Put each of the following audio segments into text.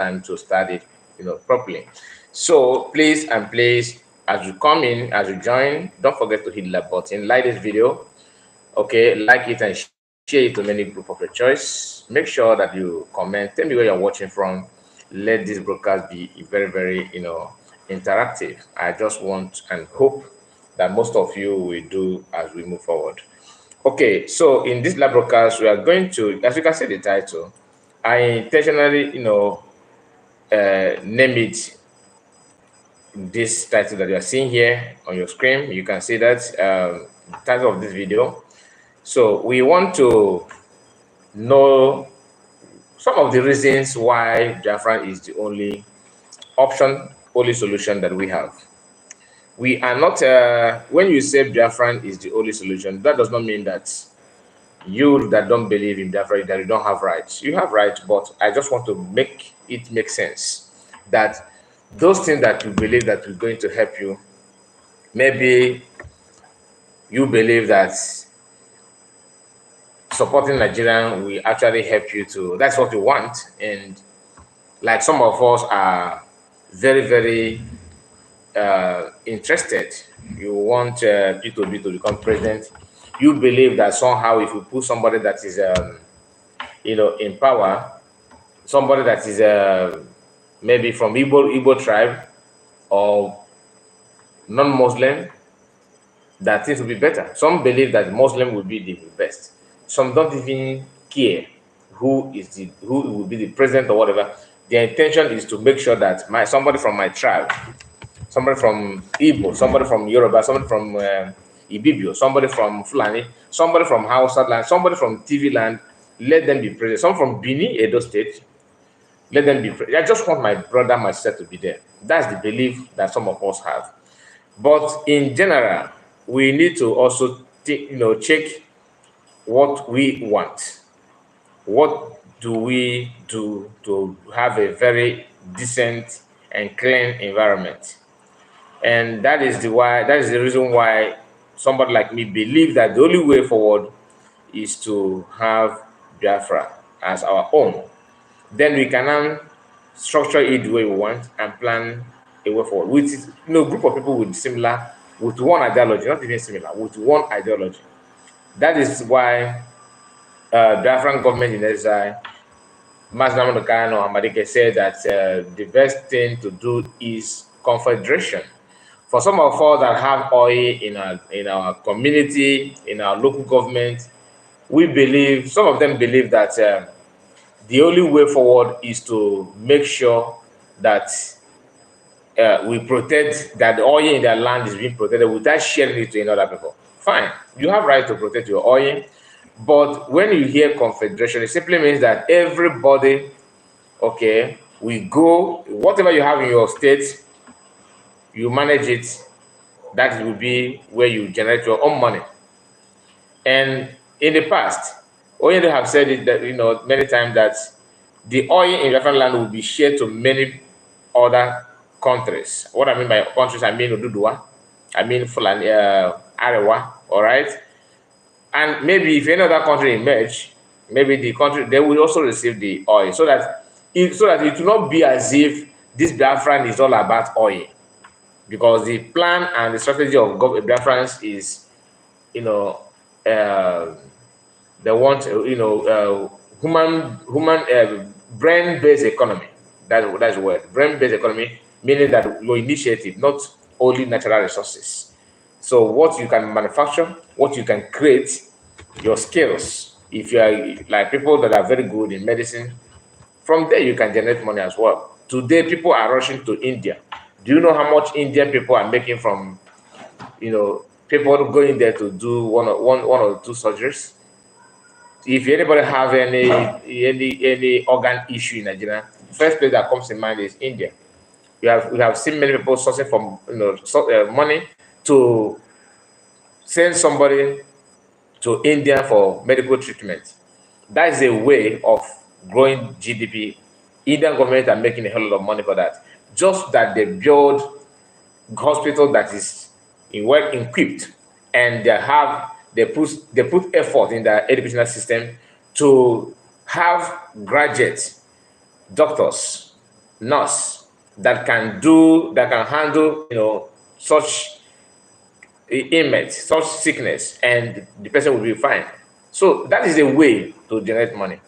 time to start it, properly. So please, as you come in, as you join, don't forget to hit the like button, like this video, okay, like it and share it to many group of your choice. Make sure that you comment, tell me where you're watching from. Let this broadcast be very, very, interactive. I just want and hope that most of you will do as we move forward. Okay, so in this live broadcast, we are going to, as you can see the title, I intentionally, name it this title that you are seeing here on your screen. You can see that the title of this video. So we want to know some of the reasons why Biafra is the only option, only solution that we have. We are not, when you say Biafra is the only solution, that does not mean that you that don't believe in Biafra, that you don't have rights. You have rights, but I just want to make it make sense that those things that you believe that are going to help you, maybe you believe that supporting Nigerian will actually help you to, that's what you want. And like some of us are very, very interested. You want P2B to become president. You believe that somehow if you put somebody that is, in power, somebody that is maybe from Igbo tribe or non-Muslim, that things will be better. Some believe that Muslim will be the best. Some don't even care who will be the president or whatever. Their intention is to make sure that somebody from my tribe, somebody from Igbo, somebody from Yoruba, somebody from Ibibio, somebody from Fulani, somebody from Hausa land, somebody from TV land, let them be president. Some from Bini, Edo State, let them be president. I just want my brother, my sister to be there. That's the belief that some of us have. But in general, we need to also check what we want. What do we do to have a very decent and clean environment? And that is the reason why somebody like me believe that the only way forward is to have Biafra as our own. Then we can now structure it the way we want and plan a way forward with group of people with one ideology, not even similar, with one ideology. That is why Biafran government in exile, Masnamano Kano Amadike said that the best thing to do is confederation. For some of us that have oil in our community, in our local government, some of them believe that the only way forward is to make sure that we protect, that the oil in their land is being protected without sharing it to another people. Fine, you have right to protect your oil, but when you hear confederation, it simply means that everybody, okay, we go, whatever you have in your state, you manage it. That will be where you generate your own money. And in the past, Oyendo have said it that many times that the oil in Biafran land will be shared to many other countries. What I mean by countries, I mean Ududua, I mean Fulani, Arewa, all right? And maybe if any other country emerge, maybe the country, they will also receive the oil, so that it will not be as if this Biafran is all about oil. Because the plan and the strategy of Biafrans is, they want, human brain-based economy. That's the word, brain-based economy, meaning that your initiative, not only natural resources. So what you can manufacture, what you can create, your skills. If you are like people that are very good in medicine, from there you can generate money as well. Today, people are rushing to India. Do you know how much Indian people are making from, people going there to do one or two surgeries? If anybody have any organ issue in Nigeria, the first place that comes in mind is India. We have seen many people sourcing from money to send somebody to India for medical treatment. That is a way of growing GDP. Indian government are making a whole lot of money for that. Just that they build hospital that is well equipped, and they put effort in the educational system to have graduate doctors nurse that can handle, such inmates, such sickness, and the person will be fine. So that is a way to generate money.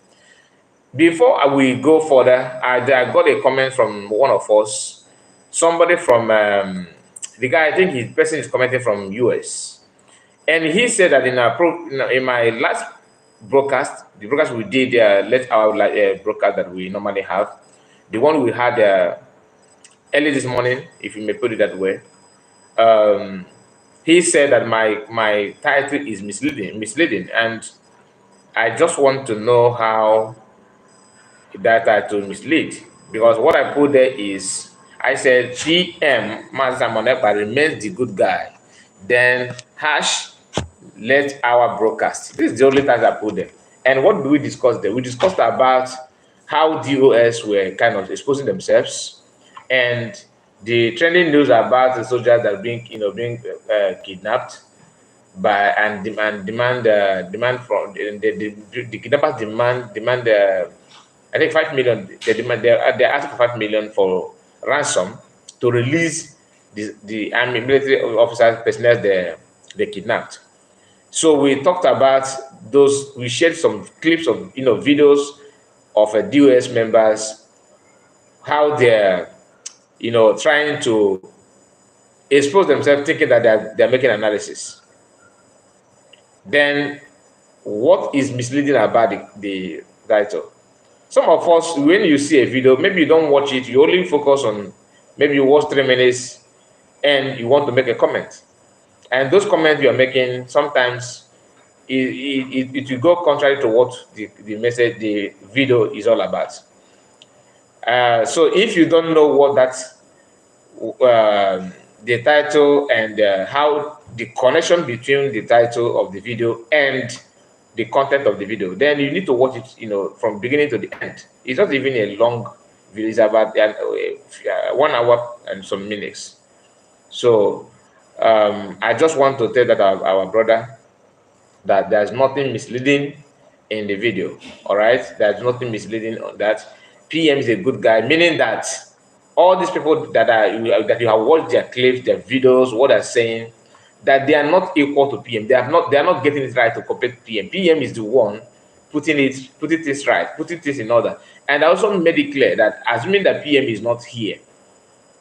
Before we go further, I got a comment from one of us, somebody from the guy. I think his person is commenting from US, and he said that in my last broadcast, the broadcast we did, let our broadcast that we normally have, the one we had early this morning, if you may put it that way. Um, he said that my title is misleading, and I just want to know how that title mislead, because what I put there is, I said GM Master Monepa remains the good guy, then hash let our broadcast. This is the only time I put there. And what do we discuss there? We discussed about how DOS were kind of exposing themselves, and the trending news about the soldiers that are being kidnapped by and demand from the kidnappers demand I think 5 million. They're asking for 5 million for ransom to release the army military officers personnel they kidnapped. So we talked about those. We shared some clips of videos of DOS members, how they're trying to expose themselves, thinking that they're making analysis. Then what is misleading about the title? Some of us, when you see a video, maybe you don't watch it, you only focus on, maybe you watch 3 minutes and you want to make a comment. And those comments you are making, sometimes it will go contrary to what the message, the video is all about. So if you don't know what the title and how the connection between the title of the video and the content of the video, then you need to watch it, from beginning to the end. It's not even a long video; it's about 1 hour and some minutes. So I just want to tell that our brother that there's nothing misleading in the video. All right, there's nothing misleading on that. PM is a good guy, meaning that all these people that you have watched their clips, their videos, what they're saying, that they are not equal to PM. They are not getting it right to compare PM. PM is the one putting this right, putting this in order. And I also made it clear that assuming that PM is not here,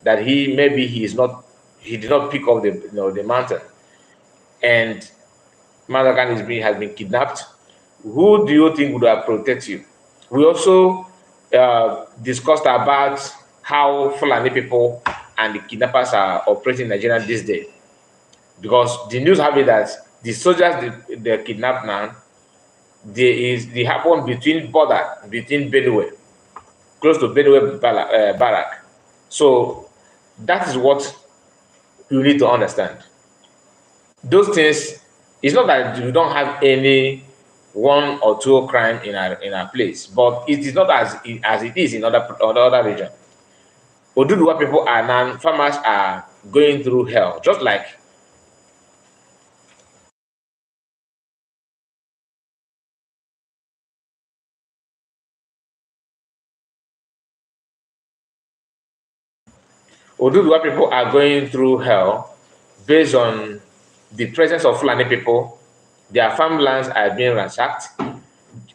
that he did not pick up the mountain, and Madagan has been kidnapped. Who do you think would have protected you? We also discussed about how Fulani people and the kidnappers are operating in Nigeria this day, because the news have it that the soldiers they kidnapped now, they happen between Benue, close to Benue barrack. So that is what you need to understand. Those things, it's not that you don't have any one or two crime in our place, but it is not as it is in other region. Oduduwa people are now, farmers are going through hell, just like Oduduwa people are going through hell based on the presence of Fulani people. Their farmlands are being ransacked.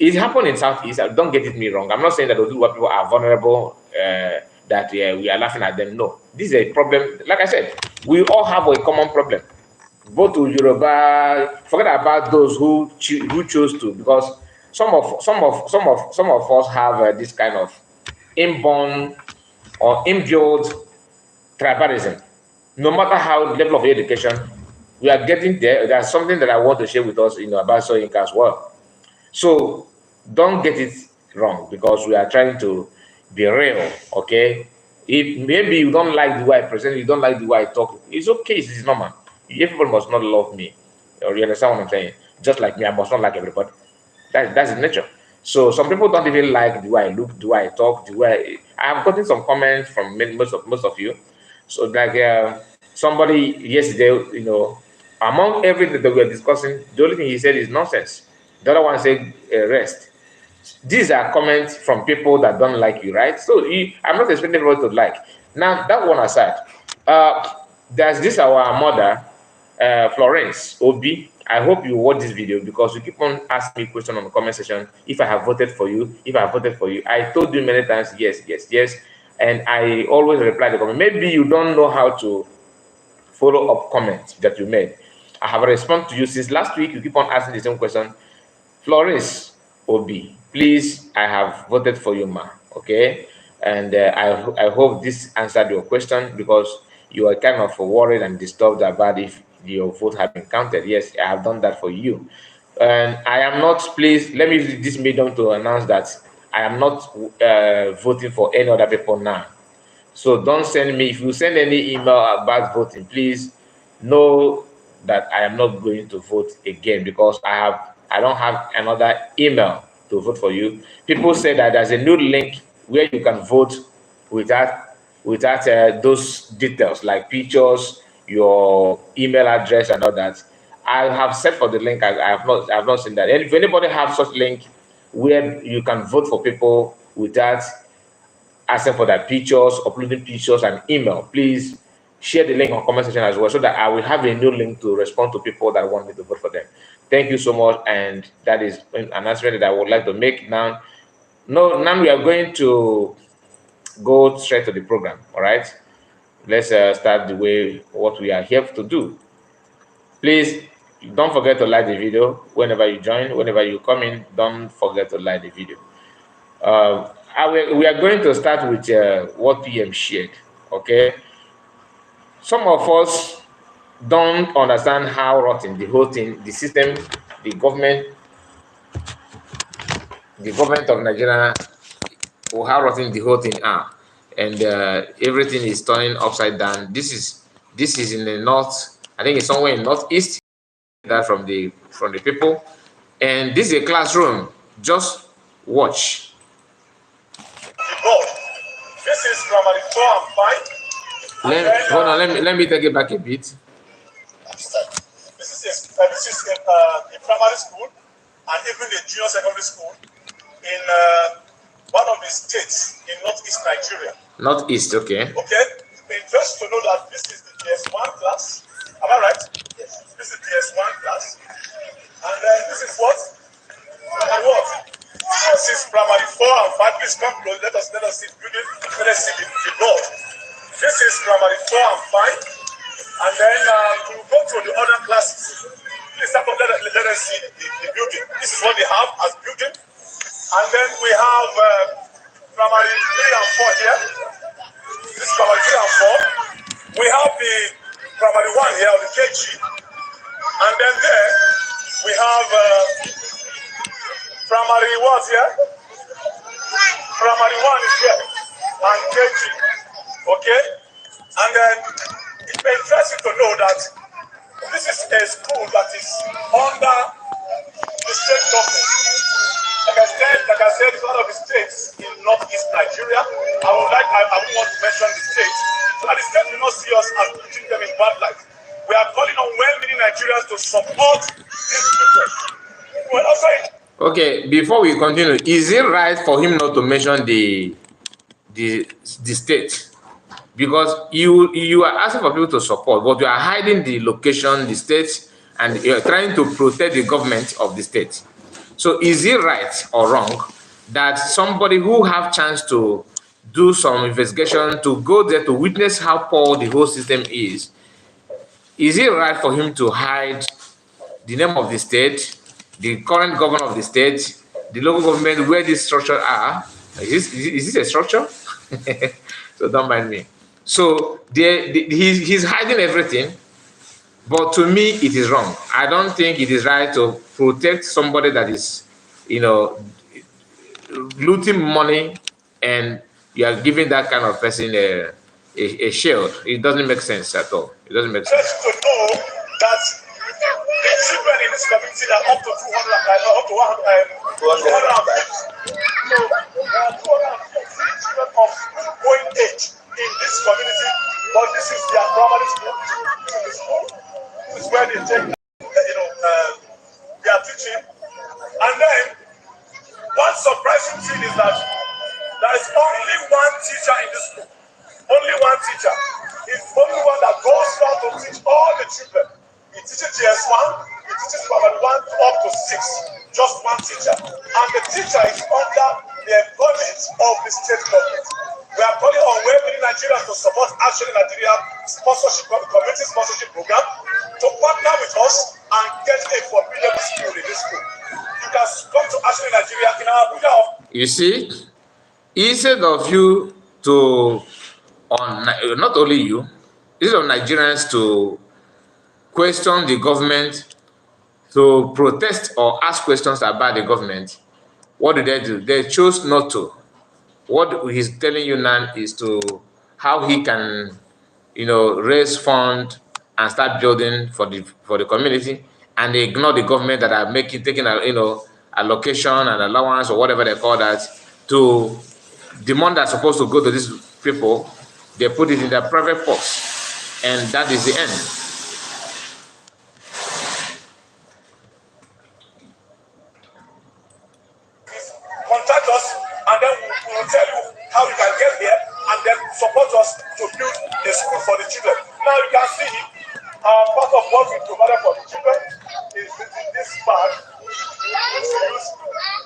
It happened in Southeast. Don't get it me wrong. I'm not saying that Oduduwa people are vulnerable, that we are laughing at them. No, this is a problem. Like I said, we all have a common problem. Both to Yoruba, forget about those who chose to, because some of us have this kind of inborn or inbuilt tribalism. No matter how level of education, we are getting there. There's something that I want to share with us, about Soyinka as well. So don't get it wrong, because we are trying to be real, okay? If maybe you don't like the way I present, you don't like the way I talk, it's okay, it's normal. Everybody must not love me. Or you understand what I'm saying? Just like me, I must not like everybody. That's the nature. So some people don't even like the way I look, the way I talk, the way I have gotten some comments from most of you. So like somebody yesterday, among everything that we are discussing, the only thing he said is nonsense. The other one said rest. these are comments from people that don't like you, right? So I'm not expecting everyone to like. Now, that one aside, there's this our mother, Florence Obi. I hope you watch this video because you keep on asking me questions on the comment section. If I have voted for you, if I have voted for you, I told you many times, yes, yes, yes, and I always reply the comment. Maybe you don't know how to follow up comments that you made. I have responded to you since last week. You keep on asking the same question. Flores Obi, please, I have voted for you, ma. Okay, and I hope this answered your question because you are kind of worried and disturbed about if your vote had been counted. Yes, I have done that for you, and I am not. Please let me use this medium to announce that I am not voting for any other people now. So don't send me, if you send any email about voting, please know that I am not going to vote again because I don't have another email to vote for you. People say that there's a new link where you can vote without those details like pictures, your email address, and all that. I have set for the link. I have not seen that. And if anybody have such link where you can vote for people without asking for their pictures, uploading pictures and email, please share the link on comment section as well so that I will have a new link to respond to people that want me to vote for them. Thank you so much. And that is an announcement that I would like to make now. No, now we are going to go straight to the program. All right. Let's start the way what we are here to do. Please don't forget to like the video whenever you join, whenever you come in. Don't forget to like the video. We are going to start with what PM shared. Okay, some of us don't understand how rotten the whole thing, the system, the government of Nigeria, or how rotten the whole thing are, and everything is turning upside down. This is in the north. I think it's somewhere in northeast. That from the people, and this is a classroom. Just watch. This is primary 4 and 5. Hold on. Let me take it back a bit. This is the primary school and even the junior secondary school in one of the states in northeast Nigeria. Northeast, okay. Okay. Just to know that this is the DS1 class. Am I right? Yes. This is DS1 class, and then this is what? And what? This is primary 4 and 5. Please come close. Let us see the building. Let us see the board. This is primary 4 and 5. And then we'll go to the other classes. Please start up, let us see the building. This is what they have as building. And then we have primary 3 and 4 here. This is primary 3 and 4. We have the primary 1 here, the KG. And then there we have primary what here? Primary 1 is here. And KG. Okay? And then it may interest you to know that this is a school that is under the state government. Like I said, it's one of the states in northeast Nigeria. I would want to mention the state. So that the state will not see us as putting them in bad light. We are calling on well-meaning Nigerians to support these children. Well, also, okay, before we continue, is it right for him not to mention the state? Because you are asking for people to support, but you are hiding the location, the state, and you are trying to protect the government of the state. So is it right or wrong that somebody who have chance to do some investigation, to go there to witness how poor the whole system is it right for him to hide the name of the state, the current governor of the state, the local government, where these structures are? Is this a structure? So don't mind me. So he's hiding everything, but to me it is wrong. I don't think it is right to protect somebody that is, looting money, and you are giving that kind of person a shield. It doesn't make sense at all. It doesn't make sense. Just to know that the children in this community are up to 200, up to 100, 200. So there are 250 children of going age in this community, but this is their primary school. This is the school. This is where they take, their teaching. And then, what surprised only one teacher. He's the only one that goes around to teach all the children. He teaches GS1, he teaches primary 1 up to 6. Just one teacher. And the teacher is under the employment of the state government. We are calling on welcoming Nigerians to support Action in Nigeria sponsorship, community sponsorship program to partner with us and get a formidable school in this school. You can come to Action in Nigeria in our Abuja. You see, instead of you to, not only you, instead of Nigerians to question the government, to protest or ask questions about the government, what do? They chose not to. What he's telling you now is to how he can, raise fund and start building for the community, and they ignore the government that are taking a allocation and allowance or whatever they call that to the money that's supposed to go to these people. They put it in their private purse, and that is the end. Contact us, and then we will tell you how you can get here, and then support us to build a school for the children. Now you can see part of what we provided for the children is this bag.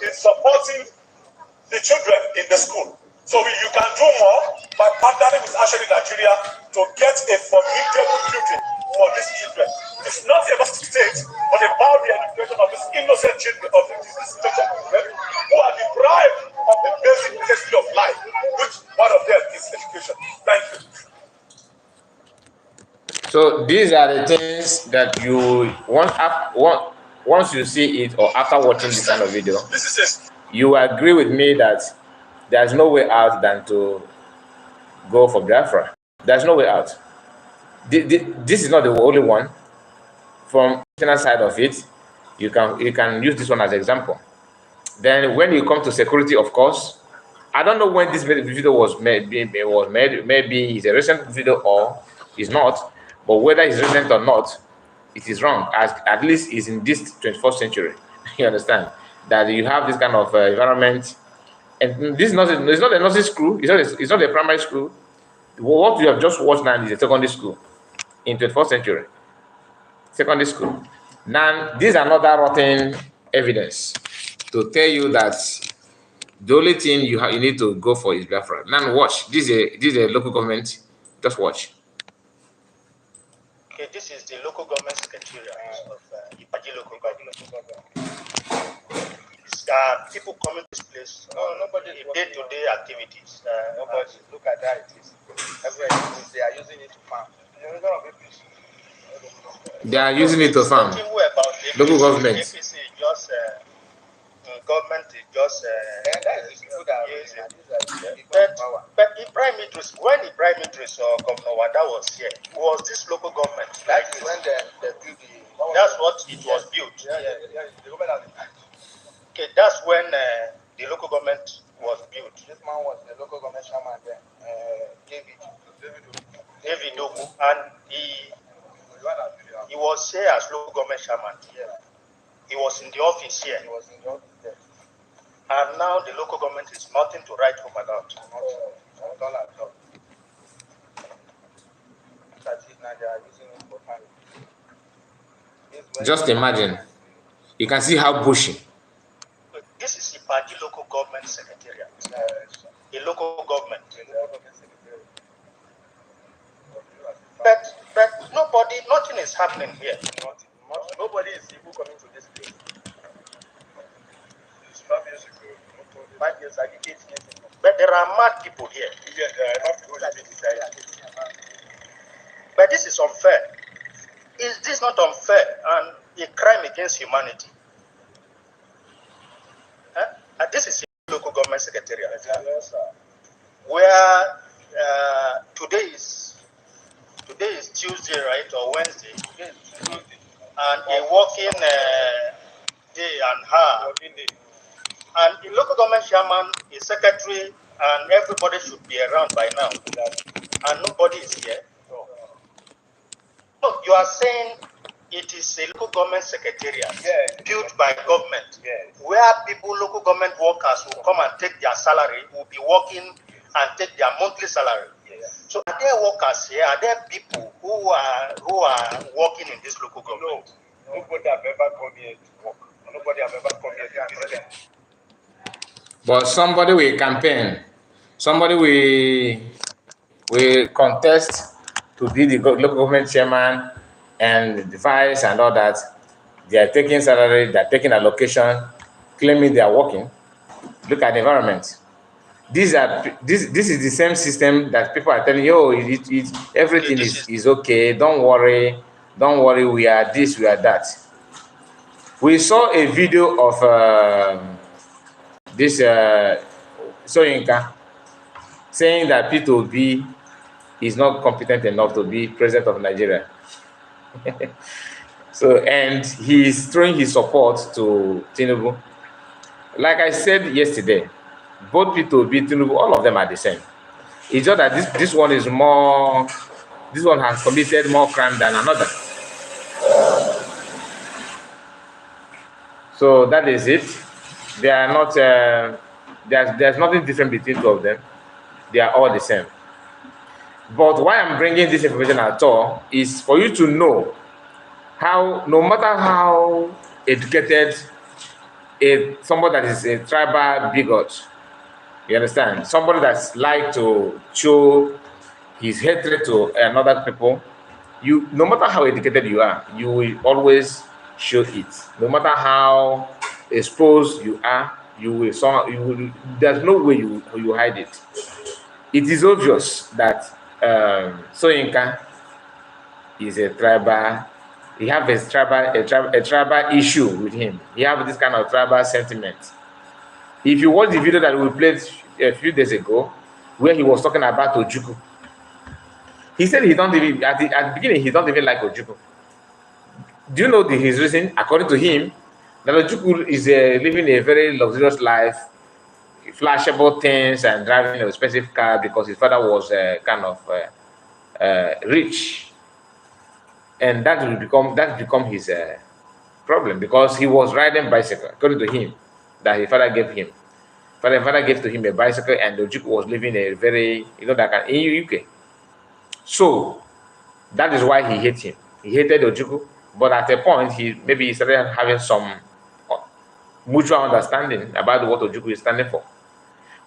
Is supporting the children in the school. So you can do more by partnering with Action in Nigeria to get a formidable building for these children. It's not about the state, but about the education of these innocent children of these children who are deprived of the basic necessity of life, which one of them is education. Thank you. So these are the things that you once you see it or after watching this kind of video, you agree with me that there's no way out than to go for Biafra. There's no way out. This is not the only one. From the international side of it, you can use this one as an example. Then when you come to security, of course, I don't know when this video was made. Maybe it's a recent video or it's not. But whether it's recent or not, it is wrong. At least it's in this 21st century. You understand that you have this kind of environment, and this is not. It's not a nursery school. It's not a primary school. What you have just watched now is a secondary school in 21st century. Secondary school. Now, these are another rotten evidence to tell you that the only thing you need to go for is Biafra. Now watch. This is a local government. Just watch. Okay, this is the local government secretariat of Ipaji local government. People coming to this place. Nobody day-to-day activities. Nobody look at that. It is everywhere. They are using it to farm. They are using it to farm. Local government. APC is just government is just but Ibrahim Idris, when Ibrahim Idris or Governor Wada was here, was this local government? Like when they built that's what it was built. Okay, that's when the local government was built. This man was the local government chairman then, David Oku, and he was here as local government chairman. He was in the office here. He was in the office there. And now the local government is nothing to write home about. Not at all. Just imagine. You can see how bushy. This is Ipaji local government secretariat. A local government. But nothing is happening here. Nobody is even coming to this place. 5 years ago. But there are mad people here. But this is unfair. Is this not unfair and a crime against humanity? This is a local government secretariat. Where today is Tuesday, right, or Wednesday, and a working day and half. And the local government chairman, a secretary, and everybody should be around by now. And nobody is here. No, you are saying it is a local government secretariat built by government, where local government workers will come and take their salary, will be working and take their monthly salary. Yes. So are there workers here? Are there people who are working in this local government? No, nobody have ever come here to work. Nobody have ever come here to visit them. But somebody will campaign, somebody will contest to be the local government chairman and the vice and all that. They are taking salary, they are taking allocation, claiming they are working. Look at the environment. This is the same system that people are telling you, oh, everything is okay. Don't worry, we are this, we are that. We saw a video of this Soyinka saying that P2B is not competent enough to be president of Nigeria. So, and he's throwing his support to Tinubu. Like I said yesterday, both P2B, Tinubu, all of them are the same. It's just that this one is more, this one has committed more crime than another. So that is it. They are not, there's nothing different between two of them. They are all the same. But why I'm bringing this information at all is for you to know how, no matter how educated somebody that is a tribal bigot, you understand, somebody that's like to show his hatred to another people, you, no matter how educated you are, you will always show it. No matter how exposed you are, you will somehow, there's no way you hide it. It is obvious that Soyinka is a tribal. He have a tribal issue with him. He have this kind of tribal sentiment. If you watch the video that we played a few days ago, where he was talking about Ojukwu, he said he don't even at the beginning he don't even like Ojukwu. Do you know his reason? According to him, that Ojukwu is living a very luxurious life, flashable things, and driving an expensive car because his father was kind of rich. And that become his problem, because he was riding bicycle, according to him, that his father gave him. Father gave to him a bicycle, and Ojukwu was living a very, that in UK. So that is why he hated him. He hated Ojukwu, but at a point, he started having some mutual understanding about what Ojukwu is standing for.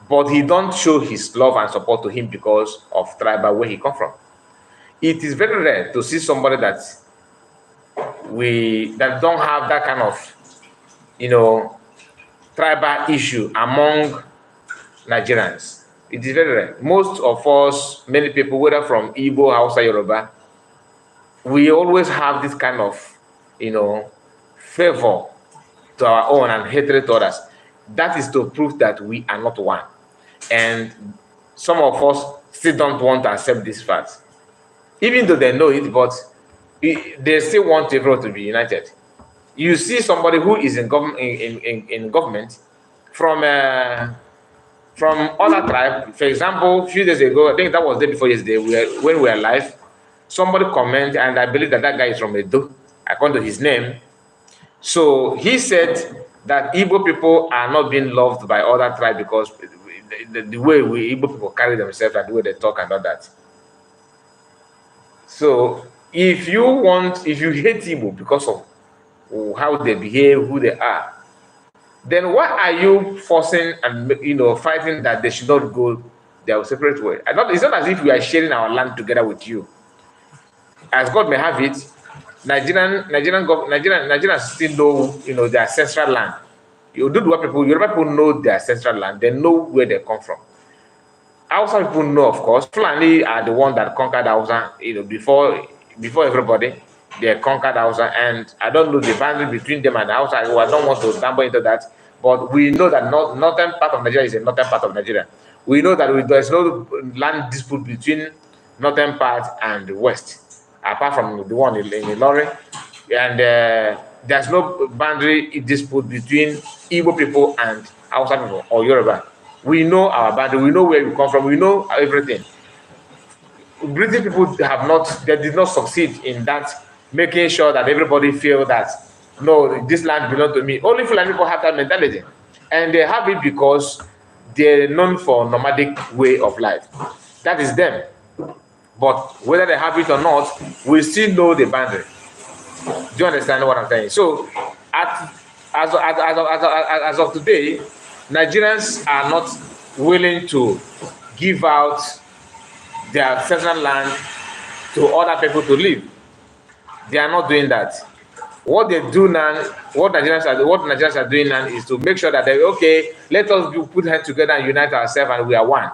But he don't show his love and support to him because of tribal where he come from. It is very rare to see somebody that don't have that kind of, tribal issue among Nigerians. It is very rare. Most of us, many people, whether from Igbo, Hausa, Yoruba, we always have this kind of, favor to our own and hatred to others. That is to prove that we are not one. And some of us still don't want to accept this fact. Even though they know it, but they still want everyone to be united. You see somebody who is in government from other tribe. For example, a few days ago, I think that was the day before yesterday, when we were live, somebody commented, and I believe that guy is from Edo, according to his name. So he said that Igbo people are not being loved by other tribes because the way Igbo people carry themselves and the way they talk and all that. So if you hate Igbo because of how they behave, who they are, then why are you forcing and fighting that they should not go their separate way? It's not as if we are sharing our land together with you. As God may have it, Nigerians still know their ancestral land. Yoruba people know their ancestral land. They know where they come from. Hausa people know, of course. Fulani are the one that conquered Hausa, before everybody. They conquered Hausa, and I don't know the boundary between them and Hausa. I don't want to dabble into that, but we know that northern part of Nigeria is a northern part of Nigeria. We know that there's no land dispute between northern part and the west, apart from the one in Ilori, and there's no boundary dispute between Igbo people and Hausa people or Yoruba. We know our boundary. We know where we come from. We know everything. British people did not succeed in that, making sure that everybody feel that, no, this land belongs to me. Only Fulani people have that mentality. And they have it because they're known for nomadic way of life. That is them. But whether they have it or not, we still know the boundary. Do you understand what I'm saying? So, as of today, Nigerians are not willing to give out their certain land to other people to live. They are not doing that. What they do now, what Nigerians are doing now is to make sure that they okay, let us put hands together and unite ourselves, and we are one.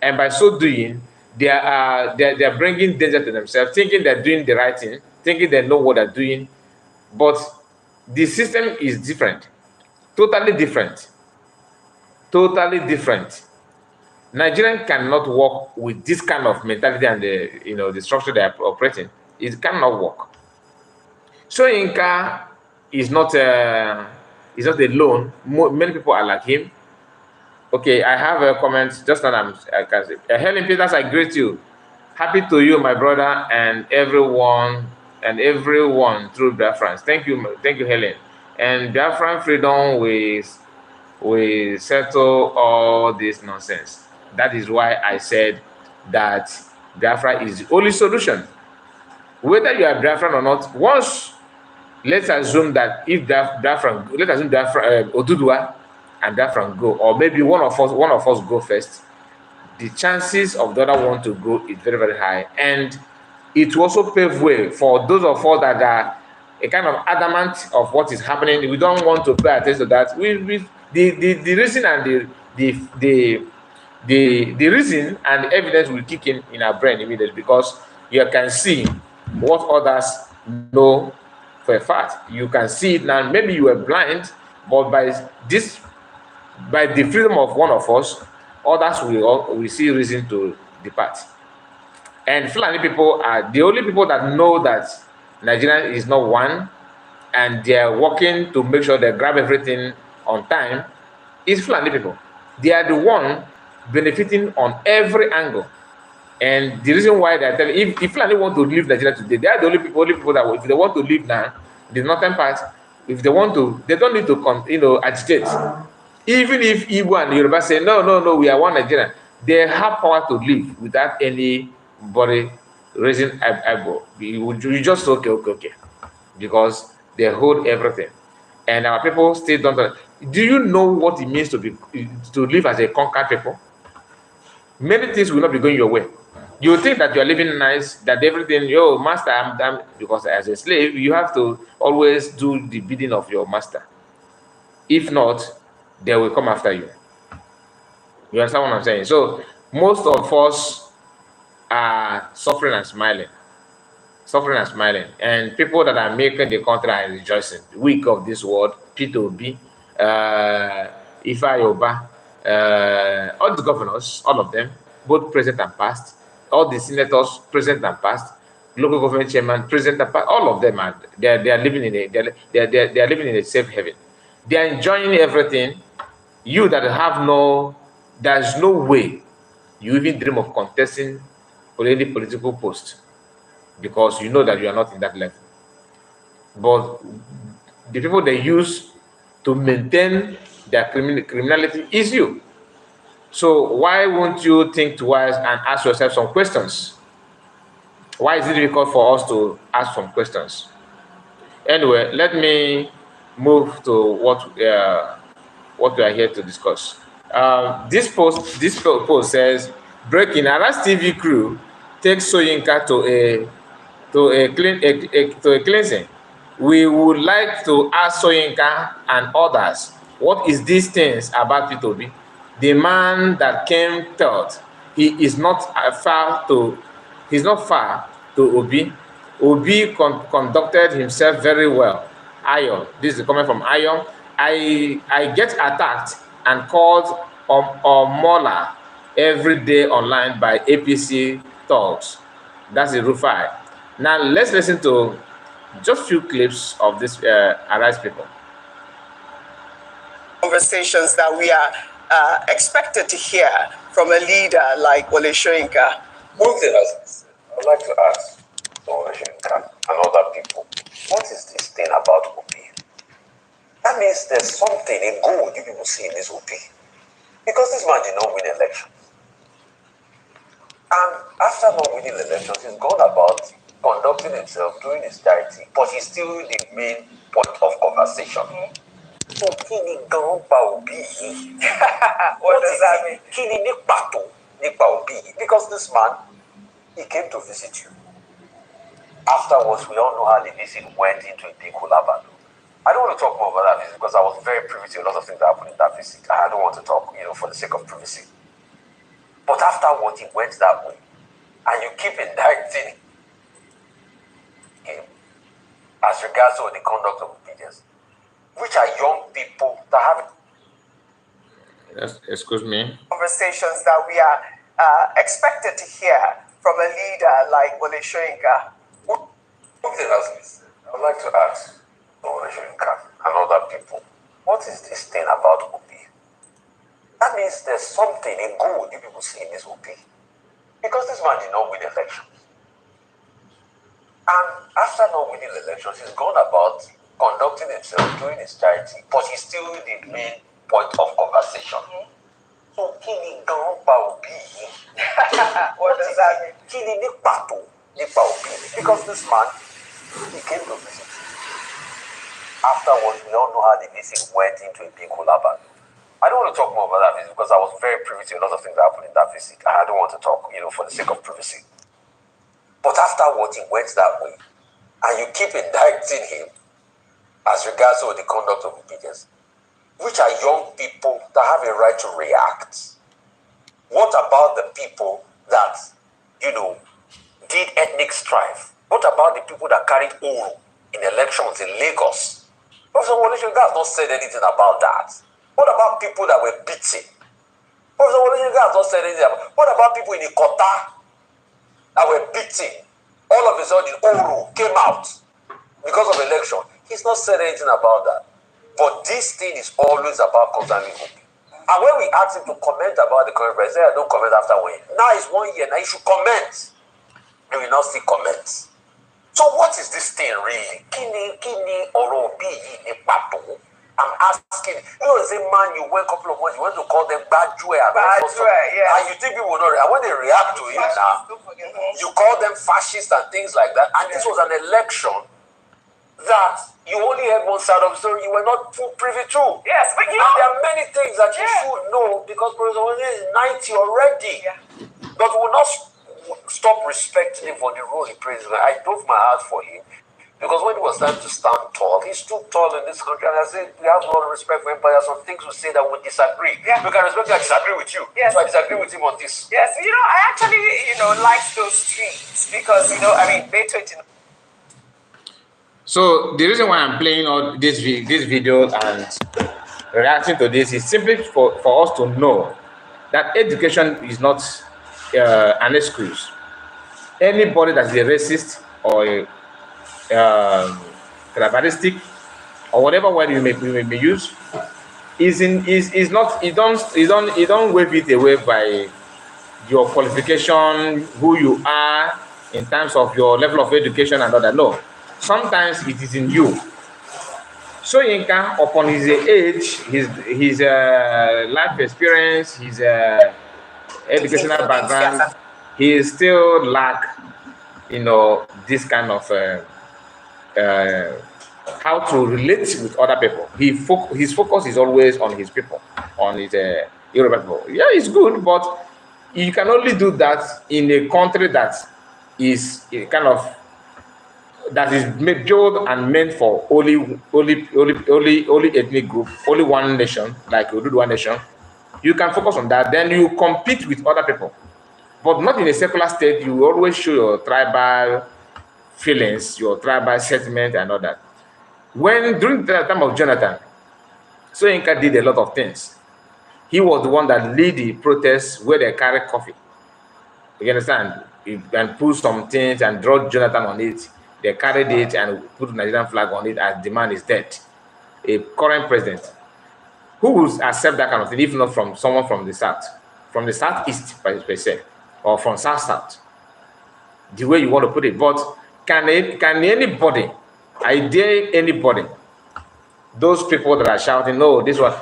And by so doing, they're bringing danger to themselves, thinking they're doing the right thing, thinking they know what they're doing, but the system is different, totally different, totally different. Nigerian cannot work with this kind of mentality and the structure they are operating. It cannot work. Soyinka is not alone. Many people are like him. Okay, I have a comment just that I can say. Helen Peters, I greet you. Happy to you, my brother, and everyone through Biafrans. Thank you, Helen. And Biafran freedom will settle all this nonsense. That is why I said that Biafra is the only solution. Whether you are Biafran or not, once let's assume that if Biafran, let's assume Biafra, Oduduwa and Biafran go, or maybe one of us go first, the chances of the other one to go is very, very high. And it will also pave way for those of us that are a kind of adamant of what is happening. We don't want to pay attention to that. The reason and the reason and the evidence will kick in our brain immediately, because you can see what others know for a fact. You can see it now. Maybe you were blind, but by the freedom of one of us, others will see reason to depart. And Fulani people are the only people that know that Nigeria is not one, and they are working to make sure they grab everything on time. Is Fulani people. They are the one benefiting on every angle. And the reason why they're telling, if Fulani want to leave Nigeria today, they are the only people that if they want to leave now, the northern part, if they want to, they don't need to agitate. Even if Igbo and Yoruba say no, we are one Nigeria, they have power to leave without anybody raising eyebrow. You just okay, because they hold everything, and our people still don't. Do you know what it means to live as a conquered people? Many things will not be going your way. You think that you are living nice, that everything, yo, master, I'm done, because as a slave, you have to always do the bidding of your master. If not, they will come after you. You understand what I'm saying? So most of us are suffering and smiling. Suffering and smiling. And people that are making the country are rejoicing. Weak of this world, P2B, Ifa Yoba, all the governors, all of them, both present and past, all the senators, present and past, local government chairman, present and past, all of them are they are living in they are living in a safe haven. They are enjoying everything. You that have there's no way you even dream of contesting for any political post, because you know that you are not in that level. But the people they use to maintain their criminality is you. So why won't you think twice and ask yourself some questions? Why is it difficult for us to ask some questions? Anyway, let me move to what we are here to discuss. This post says, breaking: Aras TV crew takes Soyinka to a cleansing. We would like to ask Soyinka and others, what is these things about P2B? The man that came third, he is not far to Obi. Obi conducted himself very well. Ayon, this is coming from Ayon. I get attacked and called Omola every day online by APC thugs. That's the Rufai. Now let's listen to just few clips of this Arise people. Conversations that we are expected to hear from a leader like Wole Soyinka. One thing I'd like to ask Wole Soyinka and other people, what is this thing about Obi? That means there's something, a goal you people see in this Obi. Because this man did not win election. And after not winning the elections, he's gone about conducting himself, doing his charity, but he's still the main point of conversation. So, kini gan pa Obi yìí? What does that mean? Kini ní pàtó nípa Obi yìí? Because this man, he came to visit you. Afterwards, we all know how the visit went into a big hulabalo. I don't want to talk more about that visit because I was very privy to a lot of things that happened in that visit. I don't want to talk, for the sake of privacy. But afterwards, it went that way. And you keep indicting him as regards to the conduct of obedience, which are young people that have... Yes, excuse me. Conversations that we are expected to hear from a leader like Wole Soyinka. I'd like to ask Wole Soyinka and other people, what is this thing about Obi? That means there's something in good you people see in this Obi. Because this man did not win elections. And after not winning the elections, he's gone about conducting himself, doing his charity, but he's still the main point of conversation. So, kini gan pa Obi yìí? What does that mean? Kini ní pàtó nípa Obi? Because this man, he came to visit. Afterwards, we all know how the visit went into a big hulabalo. I don't want to talk more about that visit because I was very privy to a lot of things that happened in that visit. I don't want to talk, for the sake of privacy. But afterwards, it went that way. And you keep indicting him as regards to the conduct of obedience, which are young people that have a right to react. What about the people that, did ethnic strife? What about the people that carried Uru in elections in Lagos? Professor Wole Soyinka has not said anything about that. What about people that were beaten? Professor Wole Soyinka has not said anything about. What about people in Ikota that were beaten? All of a sudden, Uru came out because of election. He's not said anything about that. But this thing is always about concerning Obi. And when we ask him to comment about the current president, I don't comment after one year. Now it's 1 year, now you should comment. You will not see comments. So what is this thing really? Kini oro Obi yìí ní pàtó? I'm asking, the same man you went a couple of months, you went to call them Badjue, yeah. And you think people will not react. When they react to it now, you call them fascists and things like that. And this was an election that you only had one side of the story, you were not privy to. Yes, but there are many things that you should know because President Wole is 90 already. Yeah. But we will not stop respecting him for the role he plays. I broke my heart for him. Because when it was time to stand tall, he stood tall in this country. And I said, we have a lot of respect for him, but there are some things we say that we disagree. Yeah. We can respect that I disagree with you. Yes. So I disagree with him on this. Yes, I actually, like those tweets because, Beto, So the reason why I'm playing all this video and reacting to this is simply for us to know that education is not an excuse. Anybody that's a racist or tribalistic or whatever word you may use is not, you don't wave it away by your qualification, who you are in terms of your level of education and all that. No, sometimes it is in you. Soyinka, upon his age, his life experience, his educational background, he still lack this kind of how to relate with other people. His focus is always on his people, on his Yoruba people. Yeah, it's good, but you can only do that in a country that is that is built and meant for only ethnic group, only one nation, like you do one nation. You can focus on that. Then you compete with other people, but not in a secular state. You always show your tribal feelings, your tribal sentiment, and all that. During the time of Jonathan, Soyinka did a lot of things. He was the one that led the protests where they carried coffee. You understand? You can put some things and draw Jonathan on it. They carried it and put the Nigerian flag on it as the man is dead. A current president. Who will accept that kind of thing, if not from someone from the south, from the southeast, per se, or from south? The way you want to put it. But can anybody, I dare anybody, those people that are shouting, no, this one,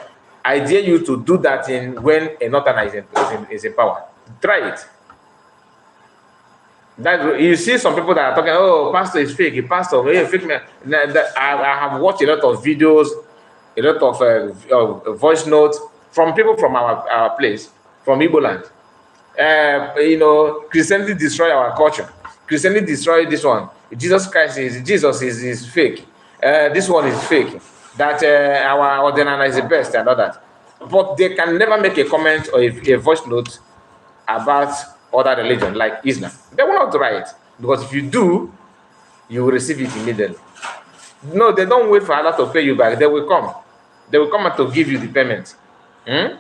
I dare you to do that when a northerner is in power. Try it. That you see some people that are talking, oh, pastor is fake, a pastor, a fake man. I have watched a lot of videos, a lot of voice notes from people from our place, from Igbo land. Christianity destroy our culture. Christianity destroy this one. Jesus is fake. This one is fake. That our ordinary is the best and all that. But they can never make a comment or a voice note about other religion like Islam. They will not write, because if you do, you will receive it immediately. No, they don't wait for Allah to pay you back. They will come. They will come and to give you the payment. And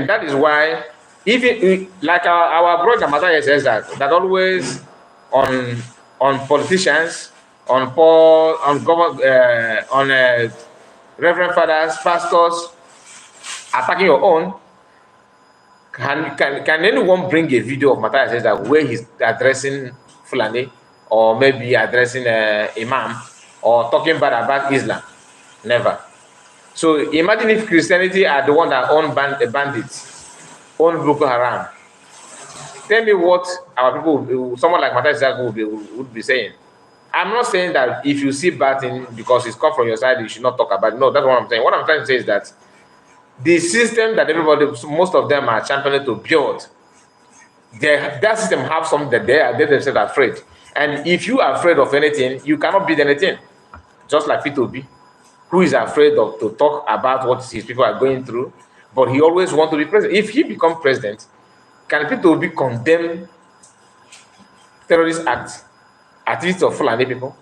that is why, even like our brother Matthew says that always on politicians, on Paul, on government, on reverend fathers, pastors attacking your own. Can anyone bring a video of Matthew says that where he's addressing Fulani or maybe addressing Imam or talking bad about Islam? Never. So imagine if Christianity are the one that own bandits, own Boko Haram. Tell me what our people, someone like Matthew would be saying. I'm not saying that if you see bad thing because it's come from your side, you should not talk about it. No, that's what I'm saying. What I'm trying to say is that the system that everybody, most of them are championing to build, that system have something that they themselves are afraid. And if you are afraid of anything, you cannot build anything. Just like P2B, who is afraid of to talk about what his people are going through, but he always wants to be president. If he become president, can P2B condemn terrorist acts, at least of Fulani people?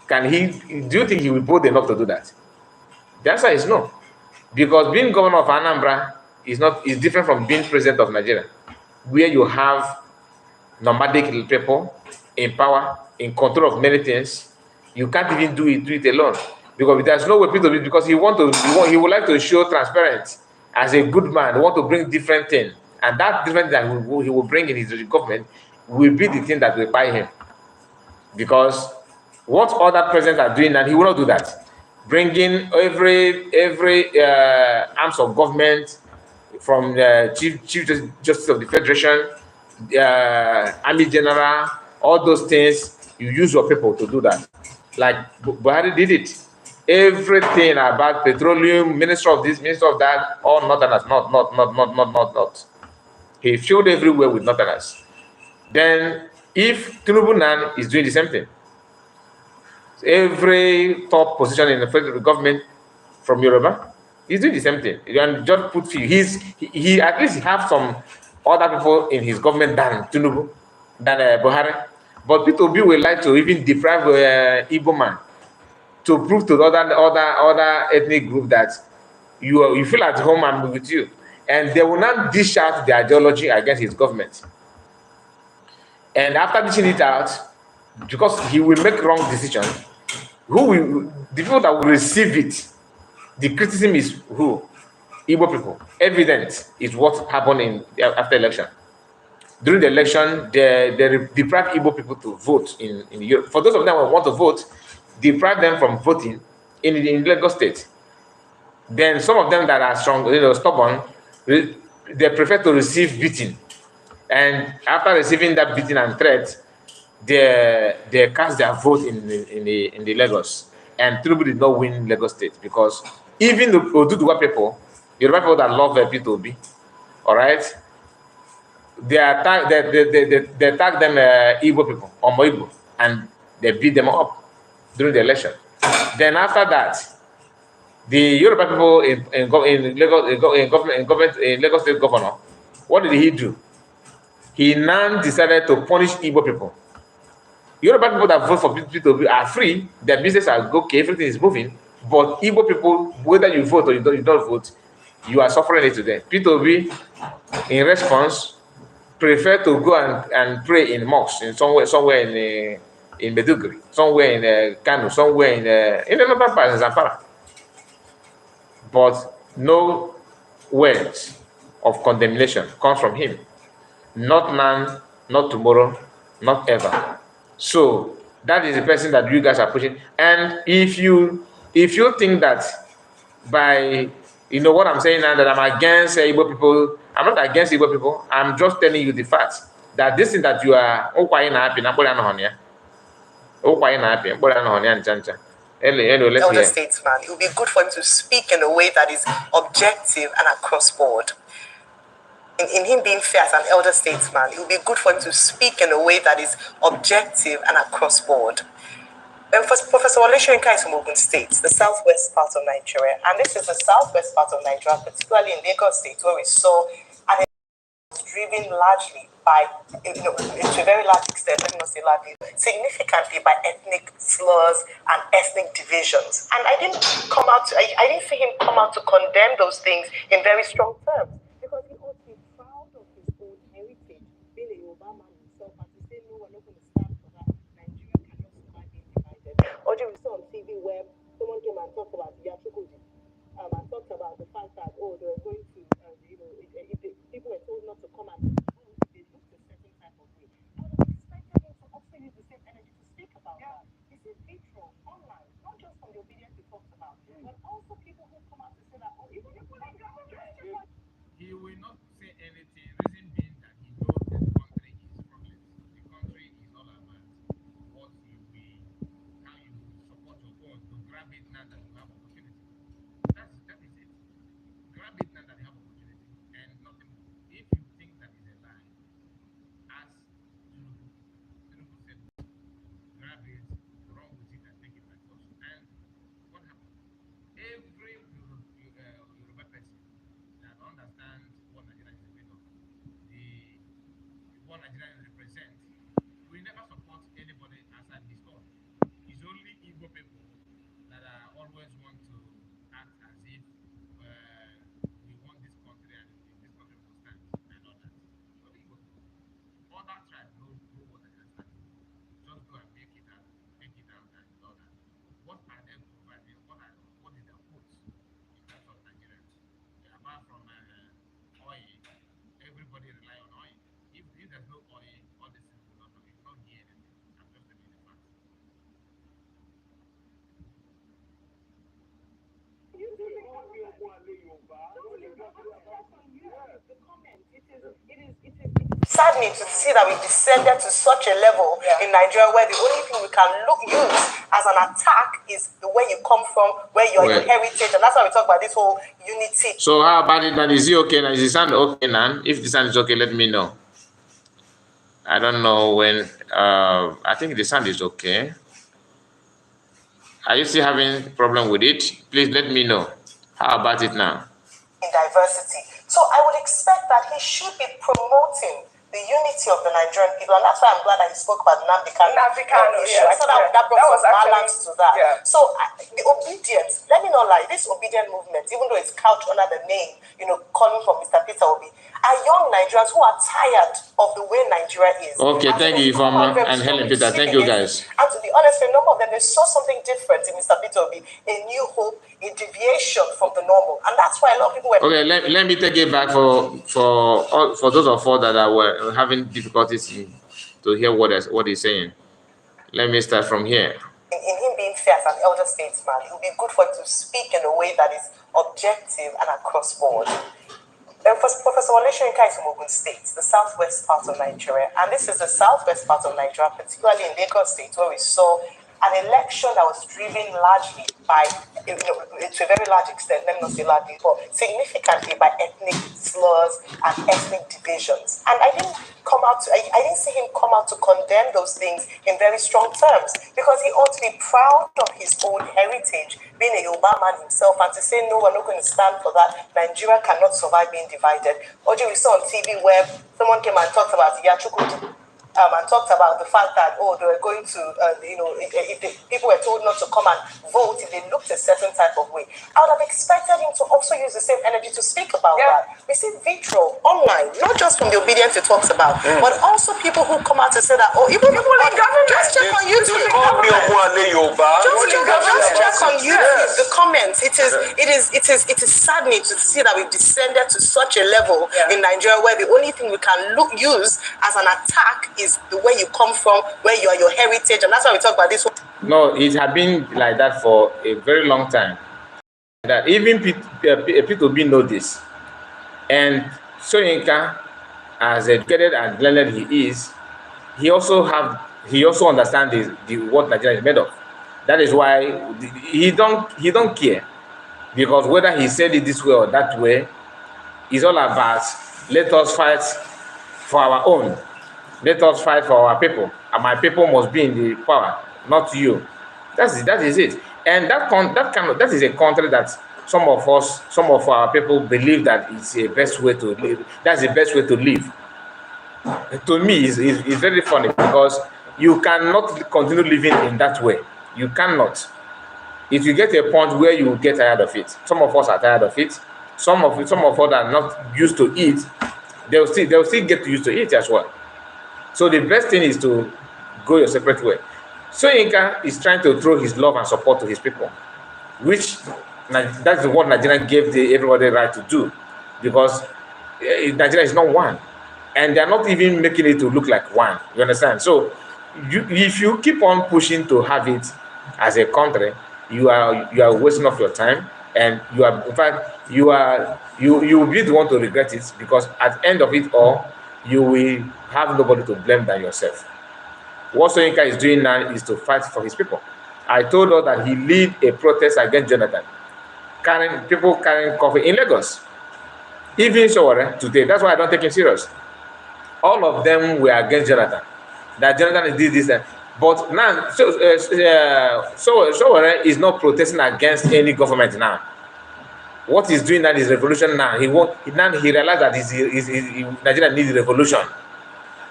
Can he? Do you think he will be bold enough to do that? The answer is no, because being governor of Anambra is different from being president of Nigeria, where you have nomadic people in power, in control of many things. You can't even do it alone, because there's no way people, because he would like to show transparent as a good man, want to bring different things, and that different that he will bring in his government will be the thing that will buy him. Because what other presidents are doing, and he will not do that. Bringing every arms of government, from the Chief Justice of the Federation, Army General, all those things, you use your people to do that. Like Buhari did it. Everything about petroleum, minister of this, minister of that, all northerners, not. He filled everywhere with northerners. Then, if Tinubu Nan is doing the same thing, every top position in the federal government from Yoruba, he's doing the same thing. And just put few. He at least have some other people in his government than Tinubu, than Buhari. But P2B will like to even deprive Igbo man to prove to the other ethnic group that you feel at home and with you, and they will not dish out their ideology against his government. And after dishing it out, because he will make wrong decisions, the people that will receive it, the criticism is who? Igbo people. Evident is what happened after election. During the election, they deprived Igbo people to vote in Europe. For those of them who want to vote, deprive them from voting in Lagos State. Then some of them that are strong, stubborn, they prefer to receive beating. And after receiving that beating and threat, they cast their vote in the Lagos. And Tinubu did not win Lagos State, because even the Oduduwa people, that love P2B, all right, they attack them Igbo people, Omo Igbo, and they beat them up during the election. Then after that, the Yoruba people in Lagos State governor, what did he do? He now decided to punish Igbo people. Yoruba people that vote for P2B are free, their business are okay, everything is moving. But Igbo people, whether you vote or you don't vote, you are suffering it today. P2B, in response, prefer to go and pray in mosques in somewhere in Meduguri, somewhere in Kano, somewhere in another part in Zamfara. But no words of condemnation comes from him. Not now, not tomorrow, not ever. So that is the person that you guys are pushing. And if you think that by what I'm saying now, that I'm against Igbo people, I'm not against Igbo people. I'm just telling you the facts. that this thing that you are happy elder statesman, it would be good for him to speak in a way that is objective and across board. In him being fair as an elder statesman, it would be good for him to speak in a way that is objective and across board. Professor Oleshoyinka is from Ogun State, the southwest part of Nigeria, and this is the southwest part of Nigeria, particularly in Lagos State, where we saw an driven largely by, to a very large extent, let me not say largely, significantly by ethnic slurs and ethnic divisions. And I didn't see him come out to condemn those things in very strong terms, because he ought to be proud of his own heritage, being a Yoruba man himself, and to say, no, we're not going to stand for that. Nigeria cannot survive being divided. Audio we saw on TV where someone came and talked about Yachukwudi, and talked about the fact that, they were going to, if people were told not to come and they looked a certain type of way. I would have expected him to also use the same energy to speak about that. This is vitro, online, not just from the obedience we talked about, but also people who come out to say that, even people in government. He will not say anything, reason being that he knows that the country is progress. The country is all about what you will, how you support your cause, to grab it now that you have opportunity. That is it. Grab it now that you have opportunity, and nothing more. If you think that is a lie, ask Tinubu said, grab it, run with it, and take it by force. And what happened? Every Yoruba person that understands what Nigeria is made of, what Nigeria represents, we never support anybody outside this cause. It's only Igbo people that always want to act as if we want this country and this country will stand and all that. But Igbo people, other tribes know what Nigeria stands for. Just go and make it out and all that. What are they providing? What is their quotes in terms of Nigeria? Apart from oil, everybody rely on oil. If there's no oil, all this things will not know. You will not hear anything. I'm just telling you the facts. Sad me to see that we've descended to such a level in Nigeria where the only thing we can use as an attack is where you come from, where your heritage, and that's why we talk about this whole unity. So how about it now? Is it okay now? Is the sound okay now? If the sound is okay, let me know. I don't know when. I think the sound is okay. Are you still having problem with it? Please let me know. How about it now? In diversity. So I would expect that he should be promoting the unity of the Nigerian people, and that's why I'm glad that he spoke about Nnamdi Kanu issue. I thought that brought some balance to that. Yeah. So the obedience, let me not lie, this obedient movement, even though it's couched under the name, calling from Mr. Peter Obi, are young Nigerians who are tired of the way Nigeria is. Okay, thank you, Ifeoma and Helen Peter. Thank you, guys. And to be honest, a number of them, they saw something different in Mr. Peter Obi, a new hope, a deviation from the normal, and that's why a lot of people were. Okay, let me take it back for those of us that were having difficulties to hear what he's saying. Let me start from here. In him being fair as an elder statesman, it would be good for him to speak in a way that is objective and across board. Professor Oleshoyinka is from Ogun State, the southwest part of Nigeria, and this is the southwest part of Nigeria, particularly in Lagos State, where we saw an election that was driven largely by, to a very large extent, let me not say largely, but significantly by ethnic slurs and ethnic divisions. And I didn't see him come out to condemn those things in very strong terms, because he ought to be proud of his own heritage, being a Yoruba man himself, and to say, no, we're not going to stand for that. Nigeria cannot survive being divided. Audio we saw on TV where someone came and talked about Yachukwudi, and talked about the fact that, they were going to, if people were told not to come and vote, if they looked a certain type of way. I would have expected him to also use the same energy to speak about that. We see vitro online, not just from the obedience he talks about, but also people who come out to say that, even people in government, just check on YouTube. Just check on YouTube, the comments. It is saddening to see that we've descended to such a level in Nigeria where the only thing we can use as an attack is the way you come from, where you are, your heritage, and that's why we talk about this. No, it had been like that for a very long time. That even P2B know this, and Soyinka as educated and learned he is, he also understands what Nigeria is made of. That is why he don't care, because whether he said it this way or that way, is all about let us fight for our own. Let us fight for our people, and my people must be in the power, not you. That is it. And that is a country that some of our people believe that it's a best way to live. That's the best way to live. To me, is very funny, because you cannot continue living in that way. You cannot. It will get a point where you will get tired of it. Some of us are tired of it. Some of us are not used to it. They'll still get used to it as well. So the best thing is to go your separate way. Soyinka is trying to throw his love and support to his people, which that's what Nigeria gave everybody the right to do, because Nigeria is not one, and they're not even making it to look like one. You understand? So if you keep on pushing to have it as a country, you are wasting off your time, and you are, in fact, you will be the one to regret it, because at the end of it all, you will have nobody to blame than yourself. What Soyinka is doing now is to fight for his people. I told her that he lead a protest against Jonathan, people carrying coffee in Lagos. Even Sowore today, that's why I don't take him serious. All of them were against Jonathan. That Jonathan did this, but now Sowore is not protesting against any government now. What he's doing now is revolution now. He realized that Nigeria needs revolution.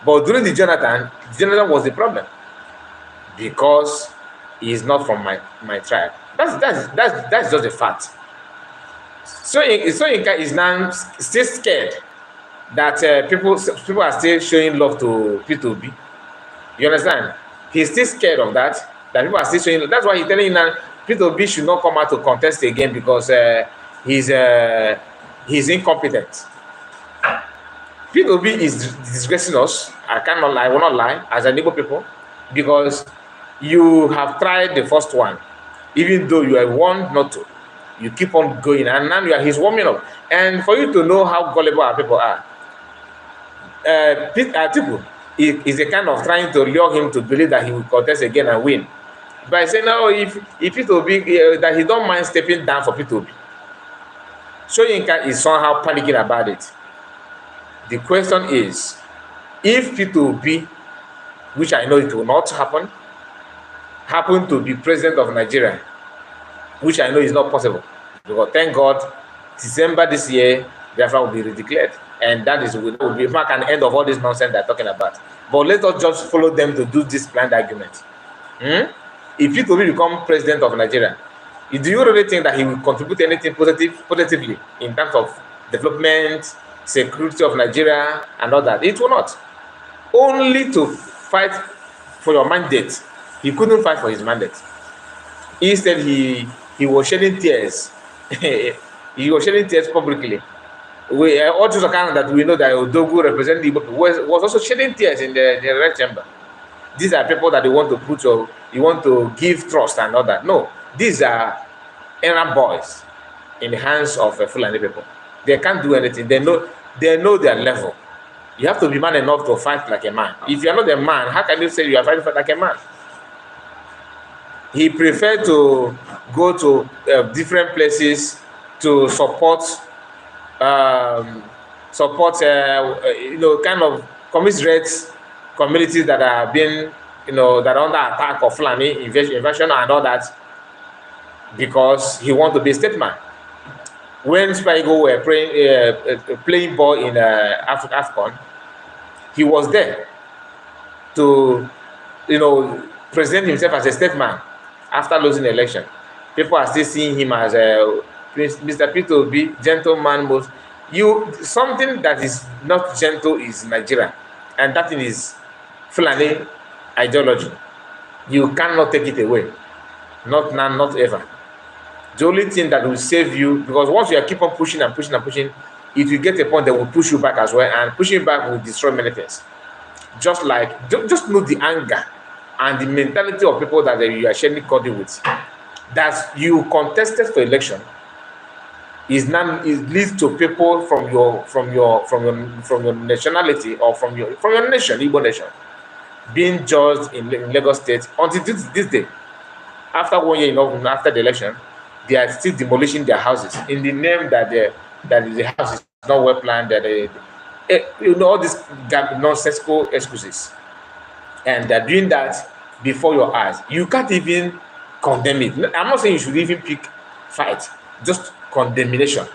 But during the Jonathan was the problem, because he is not from my tribe. That's just a fact. So Soyinka is now still scared that people are still showing love to P2B. You understand? He's still scared of that people are still showing. That's why he's telling you now P2B should not come out to contest again, because he's incompetent. P2B is disgracing us. I will not lie, as a Igbo people, because you have tried the first one, even though you are warned not to. You keep on going, and now he's warming up. And for you to know how gullible our people are, Atiku is a kind of trying to lure him to believe that he will contest again and win, by saying, no, if P2B, that he don't mind stepping down for P2B. Soyinka is somehow panicking about it. The question is, if P2B, which I know it will not happen to be president of Nigeria, which I know is not possible, because thank God, December this year, Biafra will be redeclared, and that will be mark an end of all this nonsense they're talking about. But let us just follow them to do this planned argument. If P2B become president of Nigeria, do you really think that he will contribute anything positively in terms of development, security of Nigeria, and all that? It will not. Only to fight for your mandate. He couldn't fight for his mandate. Instead, he was shedding tears. He was shedding tears publicly. All those accounts that we know that Odogu representing was also shedding tears in the red chamber. These are people that you want to give trust and all that. No, these are errand boys in the hands of Fulani people. They can't do anything. They know their level. You have to be man enough to fight like a man. If you're not a man, how can you say you are fighting like a man? He preferred to go to different places to support kind of commiserate communities that are being, that are under attack of Fulani invasion and all that, because he wants to be a statesman. When Spigo were playing ball in AFCON, he was there to, present himself as a statesman after losing the election. People are still seeing him as Mr. P2B, gentleman. Something that is not gentle is Nigeria, and that is Fulani ideology. You cannot take it away. Not now, not ever. The only thing that will save you, because once you keep on pushing and pushing and pushing, it will get a point that will push you back as well, and pushing back will destroy many things. Just know the anger and the mentality of people that you are sharing cordial with. That you contested for election, is leads to people from your nationality or from your nation, Igbo nation, being judged in Lagos State until this day. After 1 year, after the election, they are still demolishing their houses in the name that the house is not well planned. All these nonsensical excuses, and they're doing that before your eyes. You can't even condemn it. I'm not saying you should even pick fight, just condemnation.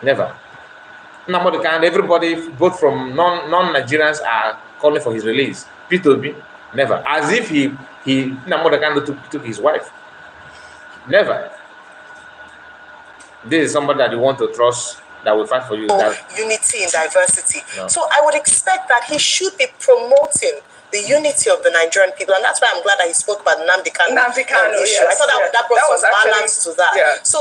Never. And everybody, both from non-Nigerians, are calling for his release. P2B, never. As if he Namodakan took his wife. Never. This is somebody that you want to trust, that will fight for you. Unity in diversity. No. So I would expect that he should be promoting the unity of the Nigerian people, and that's why I'm glad that he spoke about the Nnamdi Kanu issue. Yes, I thought that brought some balance to that. Yeah. So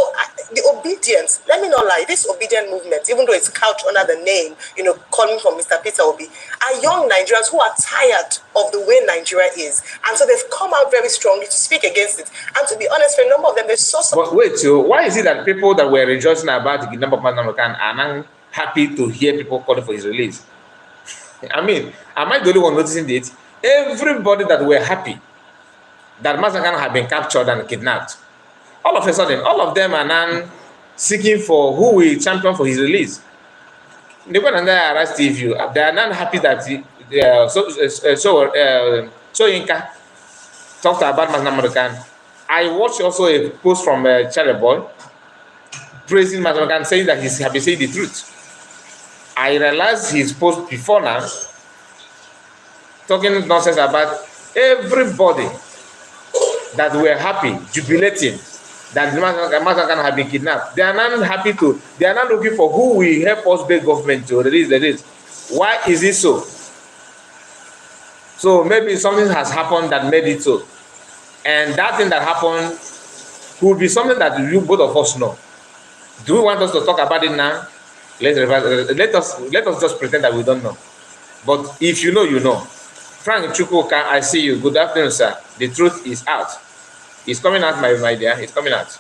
the obedience, let me not lie, this obedient movement, even though it's couched under the name, calling from Mr. Peter Obi, are young Nigerians who are tired of the way Nigeria is, and so they've come out very strongly to speak against it. And to be honest, for a number of them, they're so. But wait, so why is it that people that were rejoicing about the number of Nnamdi Kanu are now happy to hear people calling for his release? I mean, am I the only one noticing it? Everybody that were happy that Mazi Kanu had been captured and kidnapped, all of a sudden, all of them are now seeking for who will champion for his release. They went and they arrest you. They are not happy that Soyinka talked about Mazi Kanu. I watched also a post from Charlie Boy praising Mazi Kanu, saying that he had been saying the truth. I realized his post before now, talking nonsense about everybody that were happy, jubilating that Mazi Kanu had been kidnapped. They are not happy they are not looking for who will help us beg government to release the list. Why is it so? So maybe something has happened that made it so. And that thing that happened could be something that you both of us know. Do we want us to talk about it now? Let us just pretend that we don't know. But if you know, you know. Frank Chukwuka, I see you. Good afternoon, sir. The truth is out. It's coming out, my dear. It's coming out.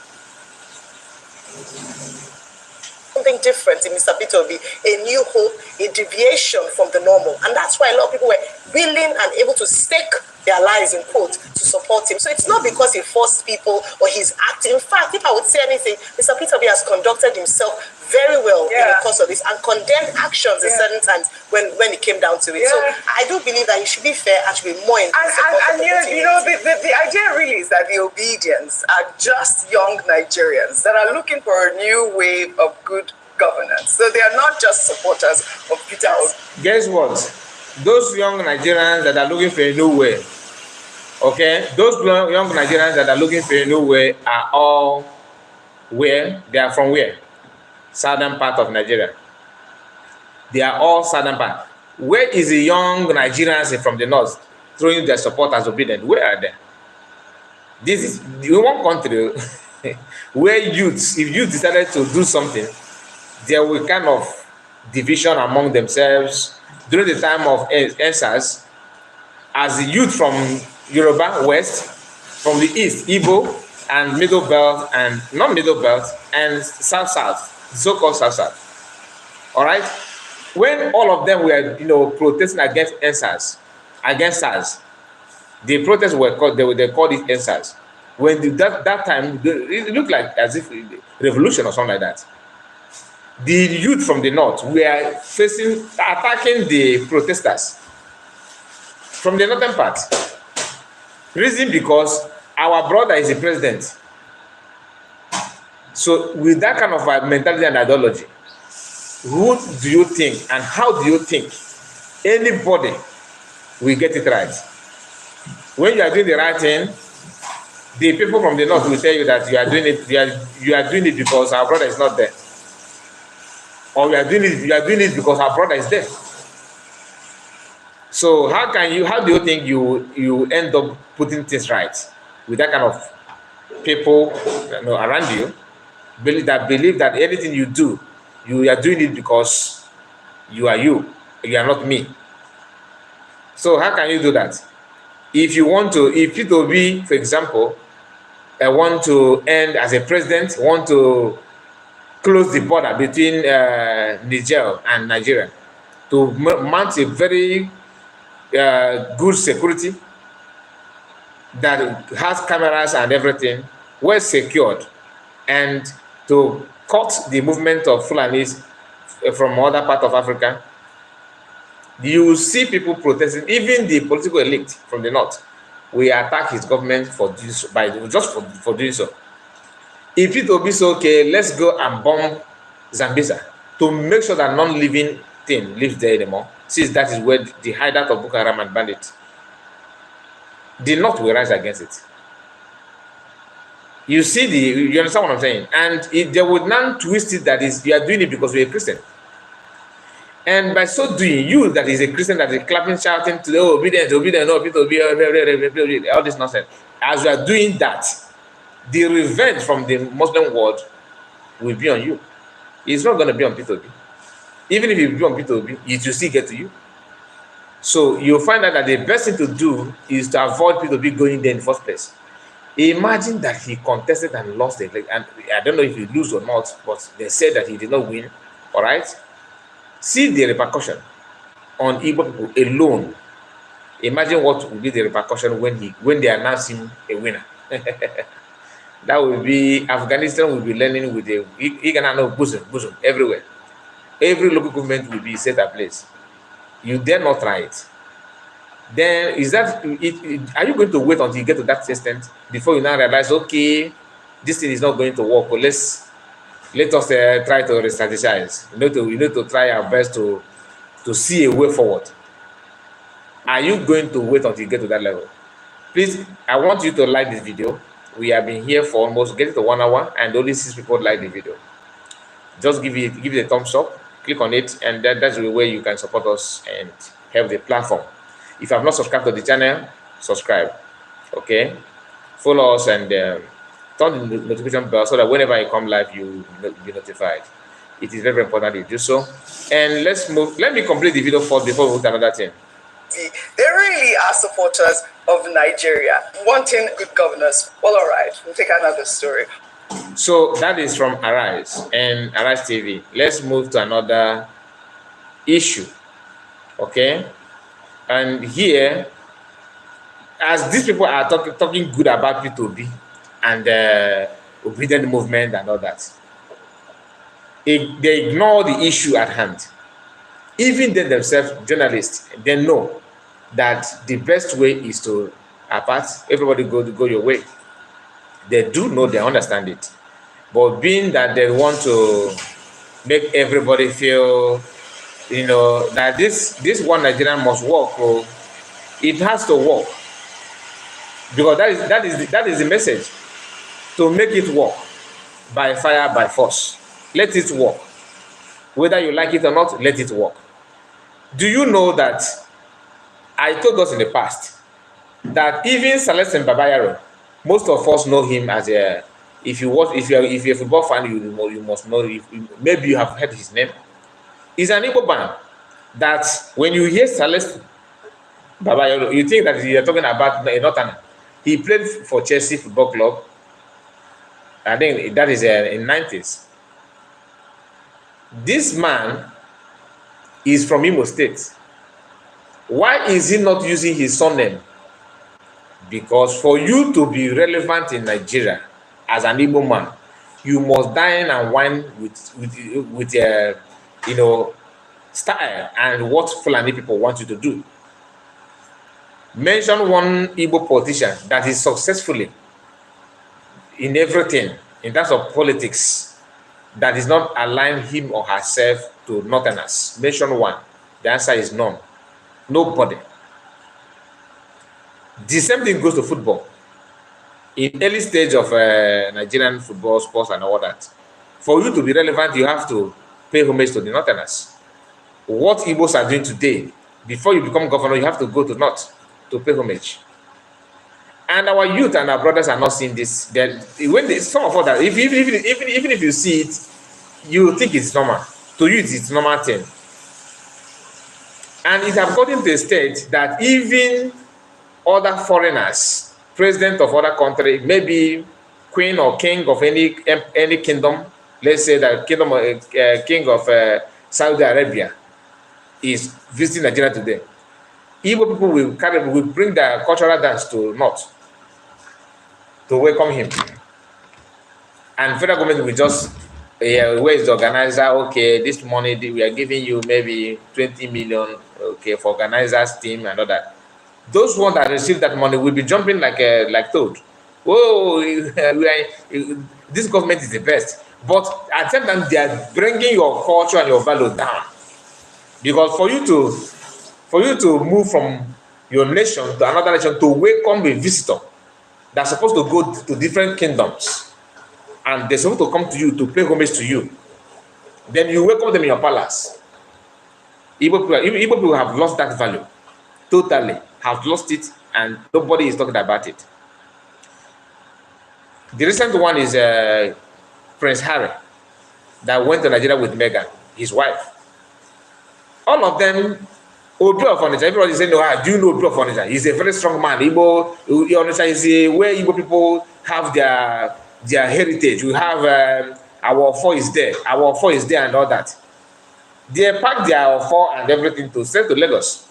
Something different in Mr. Peter Obi, a new hope, a deviation from the normal. And that's why a lot of people were willing and able to stake their lives in quote to support him. So it's not because he forced people or he's acting. In fact, if I would say anything, Mr. Peter Obi has conducted himself very well in the course of this and condemned actions at certain times when it came down to it. So I do believe that he should be fair and should be more in support. And the idea really is that the obedience are just young Nigerians that are looking for a new way of good governance. So they are not just supporters of Peter Obi. Guess what? Those young Nigerians that are looking for a new way, okay? Those young Nigerians that are looking for a new way are all where? They are from where? Southern part of Nigeria. They are all southern part. Where is the young Nigerians from the north throwing their support as obedient? Where are they? This is in one country where if youth decided to do something, there will kind of division among themselves. During the time of ENSAS, as the youth from Yoruba West, from the East, Igbo, and Middle Belt, and not Middle Belt, and South, so-called South. All right? When all of them were, protesting against ENSAS, against SARS, the protests were called, they called it ENSAS. When that time, it looked like as if revolution or something like that. The youth from the north were attacking the protesters from the northern part. Reason because our brother is the president. So with that kind of mentality and ideology, who do you think and how do you think anybody will get it right? When you are doing the right thing, the people from the north will tell you that you are doing it because our brother is not there. Or you are doing it because our brother is there. So how do you think you end up putting things right with that kind of people around you that believe that anything you do, you are doing it because you are not me. So how can you do that? If it will be, for example, want to end as a president, want to close the border between Niger and Nigeria, to mount a very good security that has cameras and everything, well secured, and to cut the movement of Fulanis from other part of Africa. You will see people protesting, even the political elite from the north. We attack his government for this, for doing so. If it will be so, okay, let's go and bomb Zambeza to make sure that non-living thing lives there anymore, since that is where the hideout of Boko Haram and bandits. The north will rise against it. You understand what I'm saying? And they would now twist it that is, you are doing it because you're a Christian. And by so doing, you that is a Christian that is clapping, shouting to the obedience, all this nonsense. As you are doing that, the revenge from the Muslim world will be on you. It's not going to be on P2B. Even if it be on P2B, it will still get to you. So you'll find out that the best thing to do is to avoid P2B going there in the first place. Imagine that he contested and lost it. And I don't know if he lose or not, but they said that he did not win. All right? See the repercussion on Igbo people alone. Imagine what will be the repercussion when they announce him a winner. That will be, Afghanistan will be learning with a bosom everywhere. Every local government will be set ablaze. You dare not try it. Then are you going to wait until you get to that extent before you now realize, okay, this thing is not going to work, but let us try to re-strategize. We need to try our best to see a way forward. Are you going to wait until you get to that level? Please, I want you to like this video. We have been here for almost getting to 1 hour, and only 6 people like the video. Just give it a thumbs up, click on it, and that's the way you can support us and help the platform. If you have not subscribed to the channel, subscribe. Okay, follow us and turn the notification bell so that whenever I come live, you will be notified. It is very important you do so. And let me complete the video first before we move to another thing. They really are supporters of Nigeria, wanting good governance. Well, all right, we'll take another story. So that is from Arise and Arise TV. Let's move to another issue. Okay, and here, as these people are talking good about P2B and obedient movement and all that, they ignore the issue at hand. Even they themselves, journalists, they know that the best way is to apart, everybody go your way. They do know, they understand it. But being that they want to make everybody feel, that this one Nigerian must work, or it has to work. Because that is the message. To make it work by fire, by force. Let it work. Whether you like it or not, let it work. Do you know that I told us in the past that even Celestin Babayaro, most of us know him as if you're a football fan, you must know, maybe you have heard his name. He's an Igbo man that when you hear Celestin Babayaro, you think that you're talking about a Northerner. He played for Chelsea Football Club. I think that is in 90s. This man is from Imo State. Why is he not using his surname? Because for you to be relevant in Nigeria as an Igbo man, you must dine and wine with style and what Fulani people want you to do. Mention one Igbo politician that is successfully in everything in terms of politics that is not aligned him or herself to Northerners. Mention one. The answer is none. Nobody. The same thing goes to football. In early stage of Nigerian football, sports, and all that, for you to be relevant, you have to pay homage to the Northerners. What Igbos are doing today, before you become governor, you have to go to North to pay homage. And our youth and our brothers are not seeing this. Some of us that even if you see it, you think it's normal. To you, it's normal thing. And it has gotten to a state that even other foreigners, president of other country, maybe queen or king of any kingdom, let's say that king of Saudi Arabia is visiting Nigeria today, Igbo people will bring their cultural dance to North to welcome him. And federal government will just, where is the organizer? Okay, this money we are giving you maybe 20 million, okay, for organizers team and all that. Those ones that receive that money will be jumping like toad. Whoa, this government is the best. But at the same time, they are bringing your culture and your value down. Because for you to move from your nation to another nation to welcome a visitor that's supposed to go to different kingdoms, and they're supposed to come to you to pay homage to you, then you welcome them in your palace. Igbo people have lost that value. Totally have lost it, and nobody is talking about it. The recent one is Prince Harry that went to Nigeria with Meghan, his wife. All of them, Obi of Onitsha, everybody is saying, no, do you know Obi of Onitsha? He's a very strong man. Onitsha is where Igbo people have their heritage. We have our Ofo is there. Our Ofo is there and all that. They packed their Ofo and everything to send to Lagos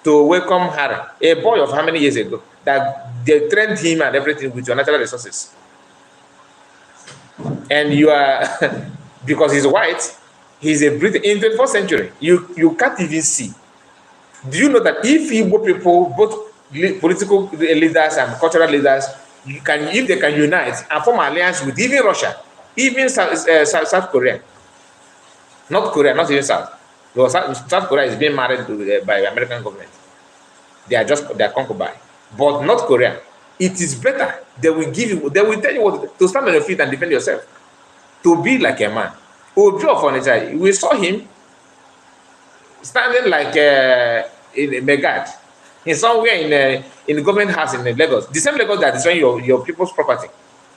to welcome Harry, a boy of how many years ago, that they trained him and everything with your natural resources. And you are, because he's white, he's a British, in the 21st century, you can't even see. Do you know that if Igbo people, both political leaders and cultural leaders, if they can unite and form an alliance with even Russia, even South Korea, North Korea, not even South. Because South Korea is being married by the American government. They are concubine. But North Korea, it is better. They will tell you what to stand on your feet and defend yourself. To be like a man. Obi of Onitsha, we saw him standing like in Megad, in somewhere in the government house in Lagos, the same Lagos that is on your people's property.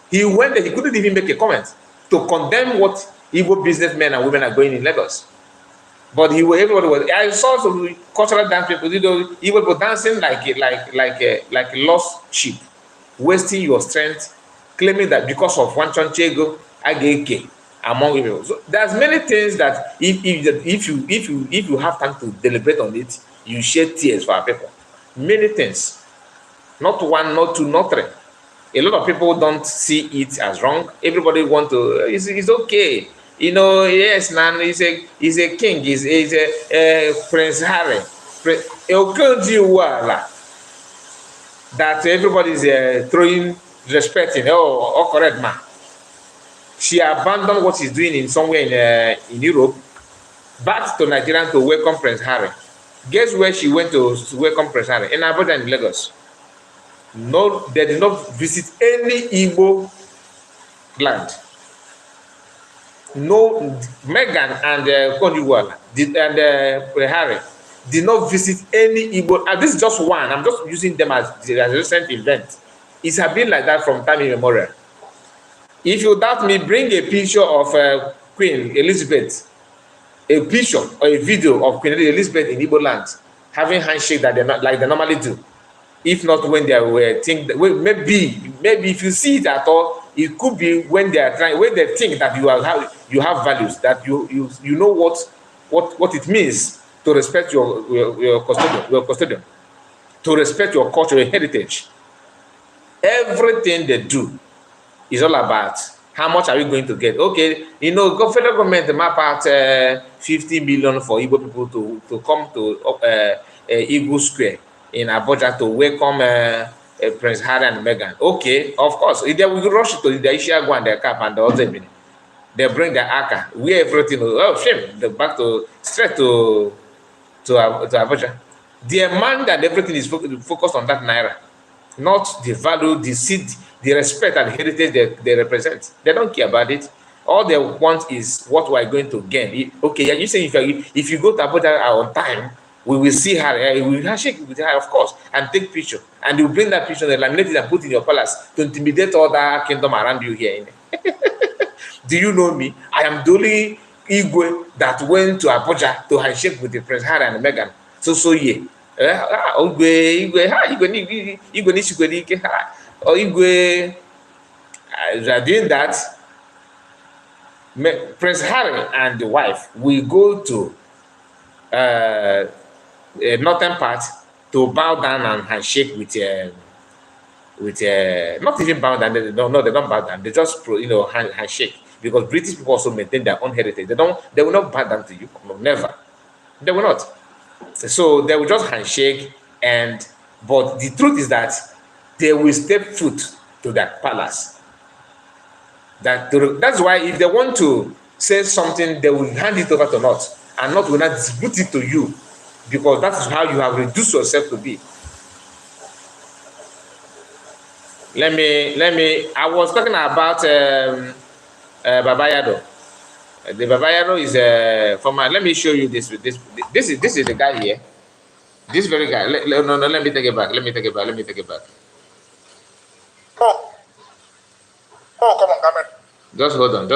He went there, he couldn't even make a comment to condemn what Igbo businessmen and women are going in Lagos. But everybody was. I saw some cultural dance people, Igbo people dancing like lost sheep, wasting your strength, claiming that because of one chonchego, ageke among people. So there's many things that if you have time to deliberate on it, you shed tears for our people. Many things, not one, not two, not three. A lot of people don't see it as wrong. Everybody want to. It's okay. You know, yes, man, he's a king, he's a Prince Harry. That everybody is throwing respect in. Oh, correct, man. She abandoned what she's doing in somewhere in Europe, back to Nigeria to welcome Prince Harry. Guess where she went to welcome Prince Harry? In Abuja, in Lagos. No, they did not visit any Igbo land. No, Meghan and Konjuwala and Harry did not visit any Igbo. And this is just one. I'm just using them as a recent event. It has been like that from time immemorial. If you doubt me, bring a picture of Queen Elizabeth, a picture or a video of Queen Elizabeth in Igbo land having handshake that they normally do. If not when they were maybe if you see it at all, it could be when they are trying, when they think that you have values, that you know what it means to respect your custodian, to respect your culture, your heritage. Everything they do is all about how much are we going to get. Okay, you know, federal government map out 50 million for Igbo people to come to Eagle Square in Abuja to welcome Prince Harry and Meghan. Okay, of course, they will rush to the Ishiago and their cap and the other evening. They bring the Aka, we everything. Oh, shame! They're back straight to Abuja. The amount and everything is focused on that naira, not the value, the seed, the respect and heritage they represent. They don't care about it. All they want is what we are going to gain. Okay, you say if you go to Abuja on time, we will see her, we will shake with her, of course, and take picture. And you bring that picture, laminate it and put it in your palace to intimidate all the kingdom around you here. Do you know me? I am the only Igwe that went to Abuja to handshake with the Prince Harry and Meghan. So yeah. Igwe are doing that. Prince Harry and the wife will go to a northern part to bow down and handshake with not even bow down. They don't bow down. They just handshake, because British people also maintain their own heritage. They will not bow down to you. Never. They will not. So they will just handshake, but the truth is that they will step foot to that palace. That's why if they want to say something, they will hand it over to Not, and Not will not distribute it to you, because that is how you have reduced yourself to be. Let me. I was talking about Baba Yado. The Baba Yado is let me show you this. This is the guy here. This very guy. No, let me take it back. Let me take it back. Oh, come on, camera. Just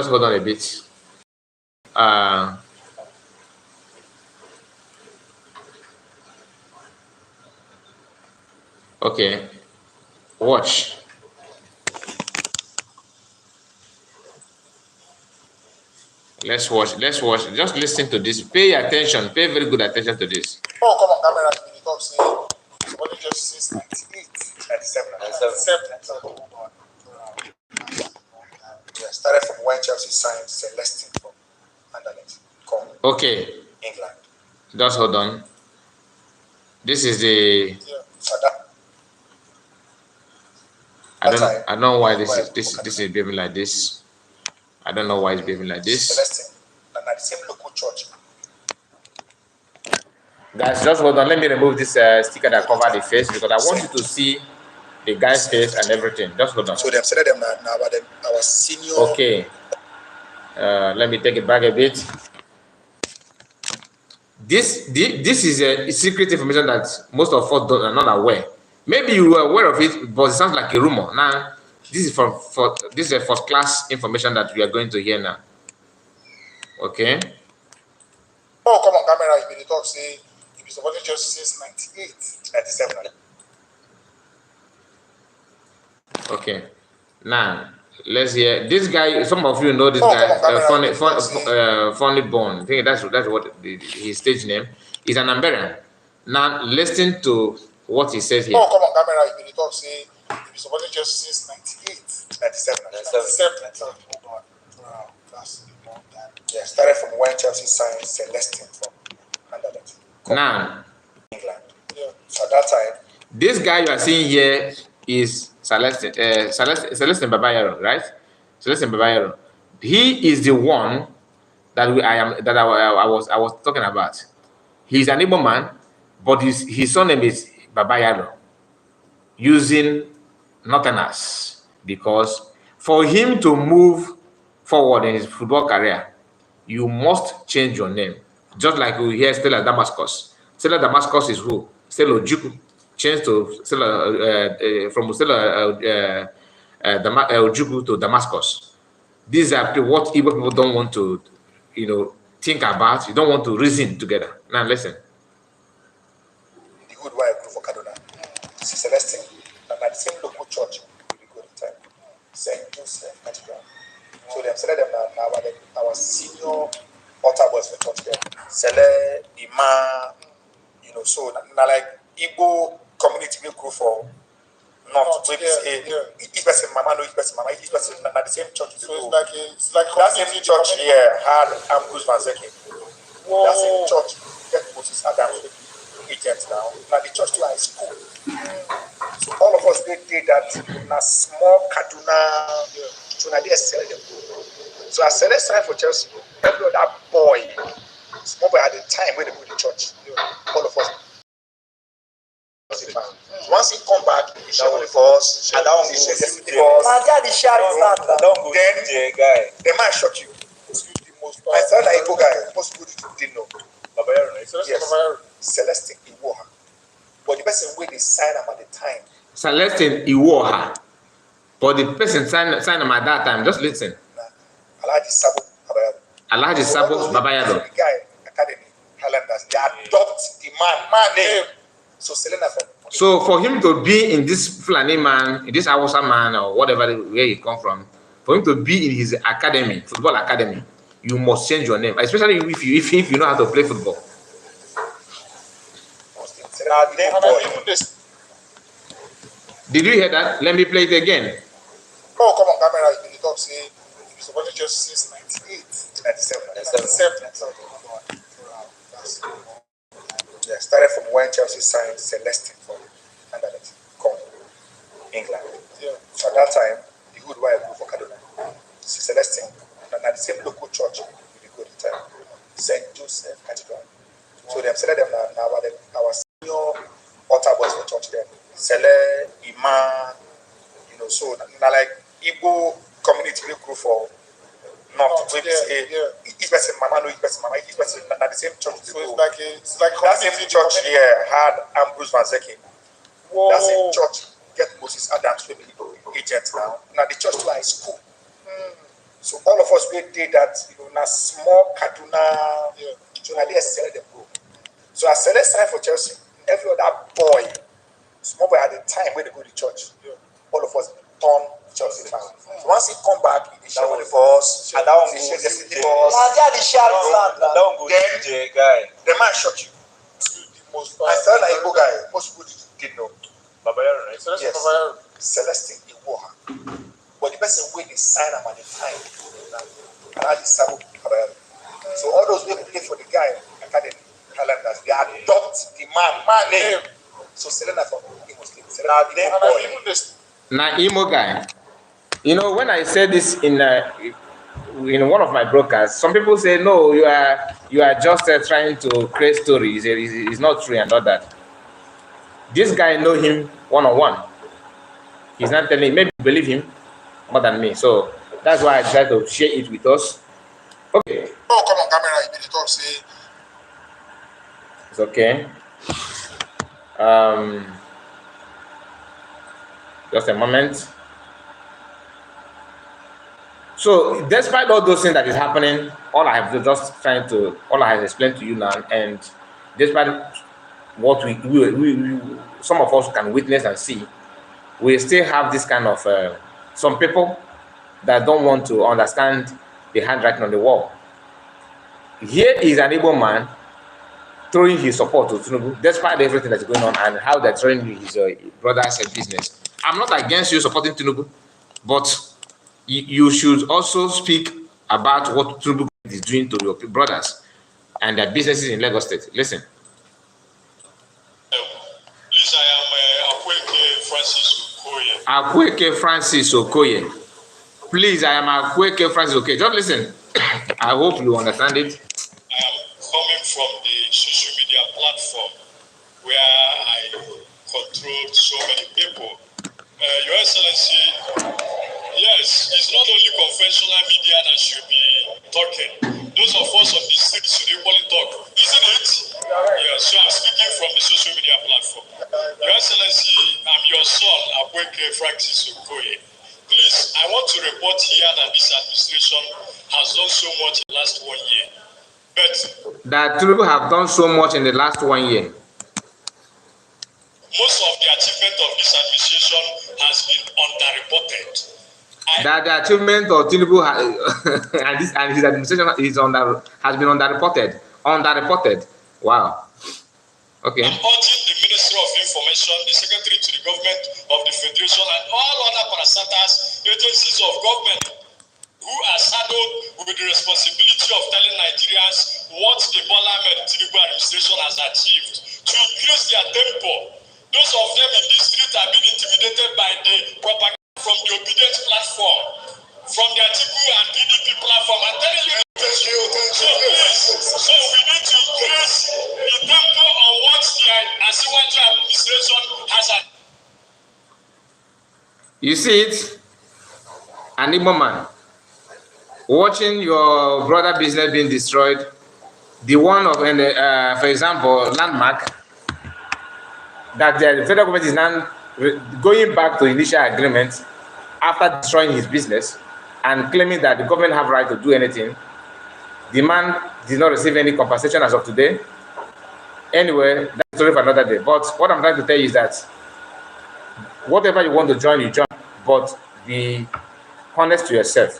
hold on a bit. Okay. Watch. Let's watch. Just listen to this. Pay attention. Pay very good attention to this. Oh, come on, camera. You talk, say, only just since 98, 97. Yeah, started from when Chelsea signed Celestine from Anderlecht. Okay. England. Just hold on. This is the. I don't know why this is behaving like this. I don't know why it's behaving like this. Celestine, and at the same local church. Guys, just hold on. Let me remove this sticker that covered the face, because I want you to see the guy's face and everything. Just hold on. So them said them now about them our senior. Okay. Let me take it back a bit. This is a secret information that most of us are not aware. Maybe you were aware of it, but it sounds like a rumor. Now, this is this is a first class information that we are going to hear now. Okay. Oh, come on, camera. You will talk, say, you've been supporting Chelsea since 98, 97. Okay. Now, let's hear this guy. Some of you know this guy, Funny Bone. I think that's what his stage name is. An Amberian. Now, listen to what he says here. Oh, come on, camera. You will talk, say, you've been supporting Chelsea since 98, 97. Wow, that's a long time. Yeah, started from when Chelsea signed Celestine from Anderlecht. Now, England. Yeah. At that time, this guy you are seeing here is Celestine Babayaro, right? Celestine Babayaro. He is the one that I was talking about. He's an Igbo man, but his surname is Babayaro, using Northerners, because for him to move forward in his football career, you must change your name. Just like we hear Stella Damascus. Stella Damascus is who? Stella Ojukwu. Changed to Stella, from Stella Ojukwu to Damascus. These are what Igbo people don't want to, think about. You don't want to reason together. Now listen. The good wife grew for Kaduna. This is Celestine, and at the same local church, we go to time. St. Joseph Cathedral. So they said them now our senior altar boys for church there. Sele, Ima, so now like Igbo community will grow for not so each person mama know each person mama, each person at the same church. So it's like that same church here had Ambrose Van Zeke. That same church get Moses Adams agents now. Now the church to high school. So all of us did that in a small Kaduna. So now they sell them. So I said let's sign for Chelsea. Every other boy, small boy at the time when they go to church, all of us. Once he come back, he shall only for us. And that one will share then they might shock you. I said that Igbo guy, most people didn't know. Yes, Celestine Iwoha. But the person where they sign him at the time. Celestine Iwoha. But the person signed him at that time. Just listen. Alhaji Sabo Babayado. Alhaji Sabo Babayado. The guy, Academy, Highlanders, they adopt the man name. So Selena from. So for him to be in this Fulani man, in this Hausa man, or whatever where he come from, For him to be in his academy, football academy, you must change your name, especially if you know how to play football. Did you hear that? Let me play it again. Oh, come on, camera. You talk, say, you supported just since 98, 97. Yeah, started from when Chelsea signed Celestine from Anderlecht, England. Yeah. So at that time, the good why I go for Kaduna. Celestine, and at the same local church, we go at the time, St. Joseph Cathedral. So they said them now our senior altar boys for church there. Sele, Iman, so now like Igbo community we grew for north. Each person mama, each person at the same church. So it's like that same church here had Ambrose Van Zeki. That same church get Moses Adams agent now. Now the church is school. So all of us we did that, now small Kaduna, so now they sell them go. So I said sign for Chelsea. Every other boy, small boy at the time when they go to church, all of us turn Chelsea fans. So once he come back, he share money for us, and that one go share destiny for us. That one go DJ guy. The man shot you. I felt like Igbo guy. Most people didn't know. Babayaro, right? Yes. Celestine Iwoha. But the person when they sign him at the time, and I Sabo Babayaro. So all those people play for the guy, academy, calendars, they adopt the man name. So Selena from Imo State. Selena name boy. Now Imo guy. When I said this in one of my broadcasts, some people say no, you are just trying to create stories. It's not true and all that. This guy know him one-on-one. He's not telling. Maybe you believe him more than me. So that's why I try to share it with us. Okay. Oh, come on, camera. You talk, say. It's okay. Just a moment. So, despite all those things that is happening, all I have explained to you now, and despite what we some of us can witness and see, we still have this kind of some people that don't want to understand the handwriting on the wall. Here is an Igbo man throwing his support to Tinubu, despite everything that's going on and how they're throwing his brother's business. I'm not against you supporting Tinubu, but you should also speak about what Tinubu is doing to your brothers and their businesses in Lagos State. Listen. Please, I am Akweke Francis Okoye. Akweke Francis Okoye. Please, I am Akweke Francis Okoye. Just listen. I hope you understand it. I am coming from the social media platform where I control so many people. Your Excellency, yes, it's not only conventional media that should be talking. Those of us on the street should equally talk, isn't it? Yeah, so I'm speaking from the social media platform. Your Excellency, I'm your son, Akweke Francis Okoye. Please, I want to report here that this administration has done so much in the last 1 year. But that Tinubu have done so much in the last 1 year. Most of the achievement of this administration has been underreported. That the achievement of Tinubu and his administration has been underreported. Wow. Okay. I'm urging the Minister of Information, the Secretary to the Government of the Federation, and all other parastatals, agencies of government who are saddled with the responsibility of telling Nigerians what the Bola Ahmed Tinubu administration has achieved to increase their tempo. Those of them in the street are being intimidated by the propaganda from the obedient platform, from the Atiku and PDP platform. I'm telling you, so we need to increase the tempo on what the Asiwaju administration has achieved. You see it? An Igbo man watching your brother business being destroyed. The one of, for example, landmark, that the federal government is now going back to initial agreement after destroying his business and claiming that the government have right to do anything. The man did not receive any compensation as of today. Anyway, that's a story for another day. But what I'm trying to tell you is that whatever you want to join, you join. But honest to yourself.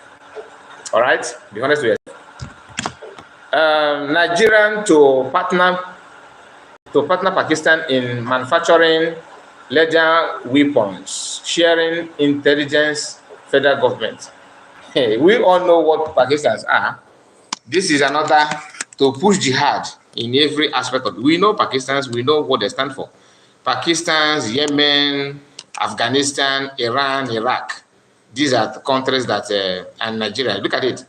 All right, be honest to yourself. Nigerian to partner Pakistan in manufacturing lethal weapons, sharing intelligence, federal government. Hey, we all know what Pakistans are. This is another to push jihad in every aspect of it. We know Pakistans, we know what they stand for. Pakistans, Yemen, Afghanistan, Iran, Iraq. These are the countries that, and Nigeria. Look at it.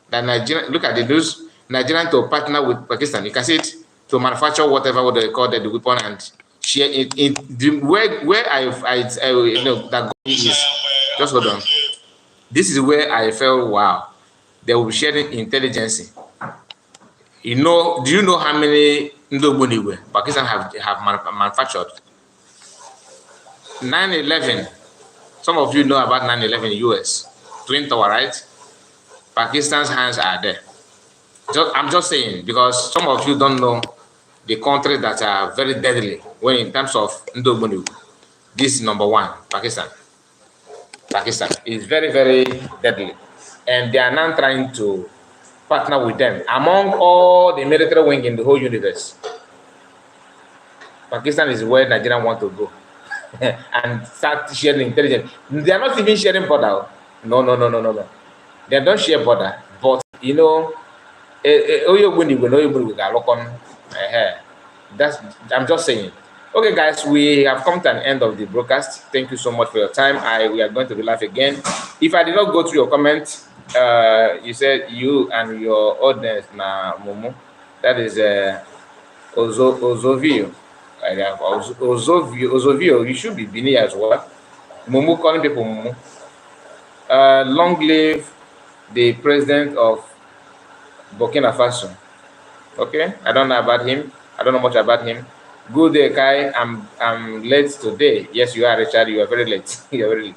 That Nigeria, look at the news. Nigerian to partner with Pakistan. You can see it to manufacture whatever what they call the weapon and share it. Where I you know that is. Just hold on. This is where I felt wow. They will be sharing intelligence. You know, do you know how many Ndobuniwe Pakistan have manufactured? 9/11. Some of you know about 9/11 US. Twin Tower, right? Pakistan's hands are there. I'm just saying, because some of you don't know the countries that are very deadly when in terms of Ndobuniwe. This is number one, Pakistan. Pakistan is very, very deadly. And they are now trying to partner with them. Among all the military wing in the whole universe, Pakistan is where Nigeria want to go and start sharing intelligence. They are not even sharing border. No. They don't share border. But, you know, I'm just saying. Okay, guys, we have come to an end of the broadcast. Thank you so much for your time. We are going to be live again. If I did not go through your comment, you said you and your audience na Mumu. That is Ozovio. Ozovio, you should be Bini as well. Mumu calling people Mumu. Long live the president of Burkina Faso. Okay, I don't know about him. I don't know much about him. Good day, Kai. I'm late today. Yes, you are, Richard. You are very late. You are very late.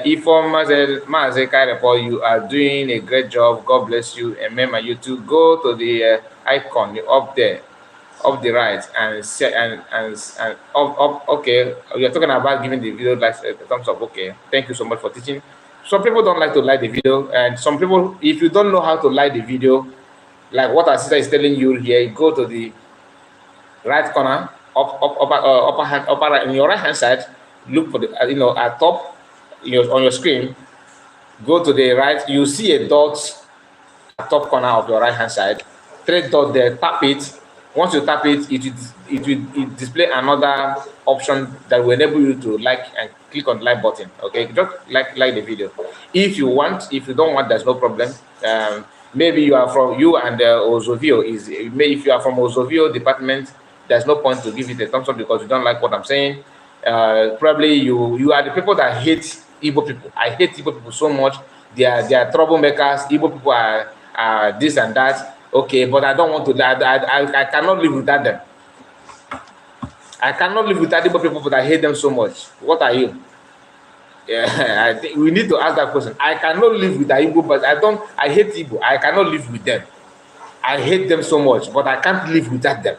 Ifom Maze Kai report, you are doing a great job. God bless you. And remember, you to go to the icon up there, up the right, and up. Okay, you're talking about giving the video like a thumbs up. Okay, thank you so much for teaching. Some people don't like to like the video, and some people, if you don't know how to like the video, like what our sister is telling you here, go to the right corner, upper right, in your right hand side, look for the at top, on your screen. Go to the right, you see a dot at top corner of your right hand side. 3 dot there, tap it. Once you tap it, it will display another option that will enable you to like and click on the like button. Okay, just like the video. If you want, if you don't want, there's no problem. Maybe you are from Ozovio if you are from Ozovio department, there's no point to give it a thumbs up because you don't like what I'm saying. Probably you are the people that hate Igbo people. I hate Igbo people so much. They are troublemakers. Igbo people are this and that. Okay, but I don't want to. I cannot live without them. I cannot live without Igbo people, but I hate them so much. What are you? Yeah, I think we need to ask that question. I cannot live with the Igbo, but I hate Igbo. I cannot live with them. I hate them so much, but I can't live without them.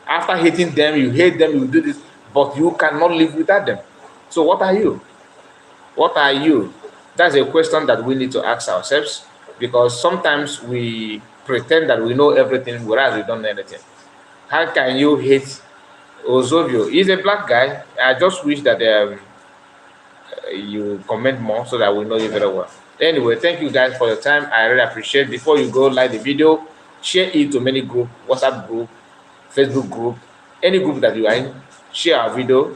After hating them, you hate them, you do this, but you cannot live without them. So what are you? What are you? That's a question that we need to ask ourselves, because sometimes we pretend that we know everything, whereas we don't know anything. How can you hate Ozovio? He's a black guy. I just wish that you comment more so that we know you very well. Anyway, thank you guys for your time. I really appreciate it. Before you go, like the video, share it to many groups, WhatsApp group, Facebook group, any group that you are in. Share our video.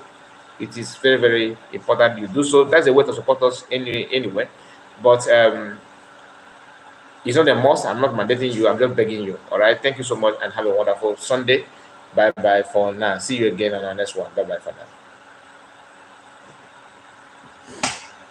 It is very, very important you do so. That's a way to support us anyway. But it's not a must. I'm not mandating you. I'm just begging you. All right. Thank you so much and have a wonderful Sunday. Bye bye for now. See you again on our next one. Bye bye for now.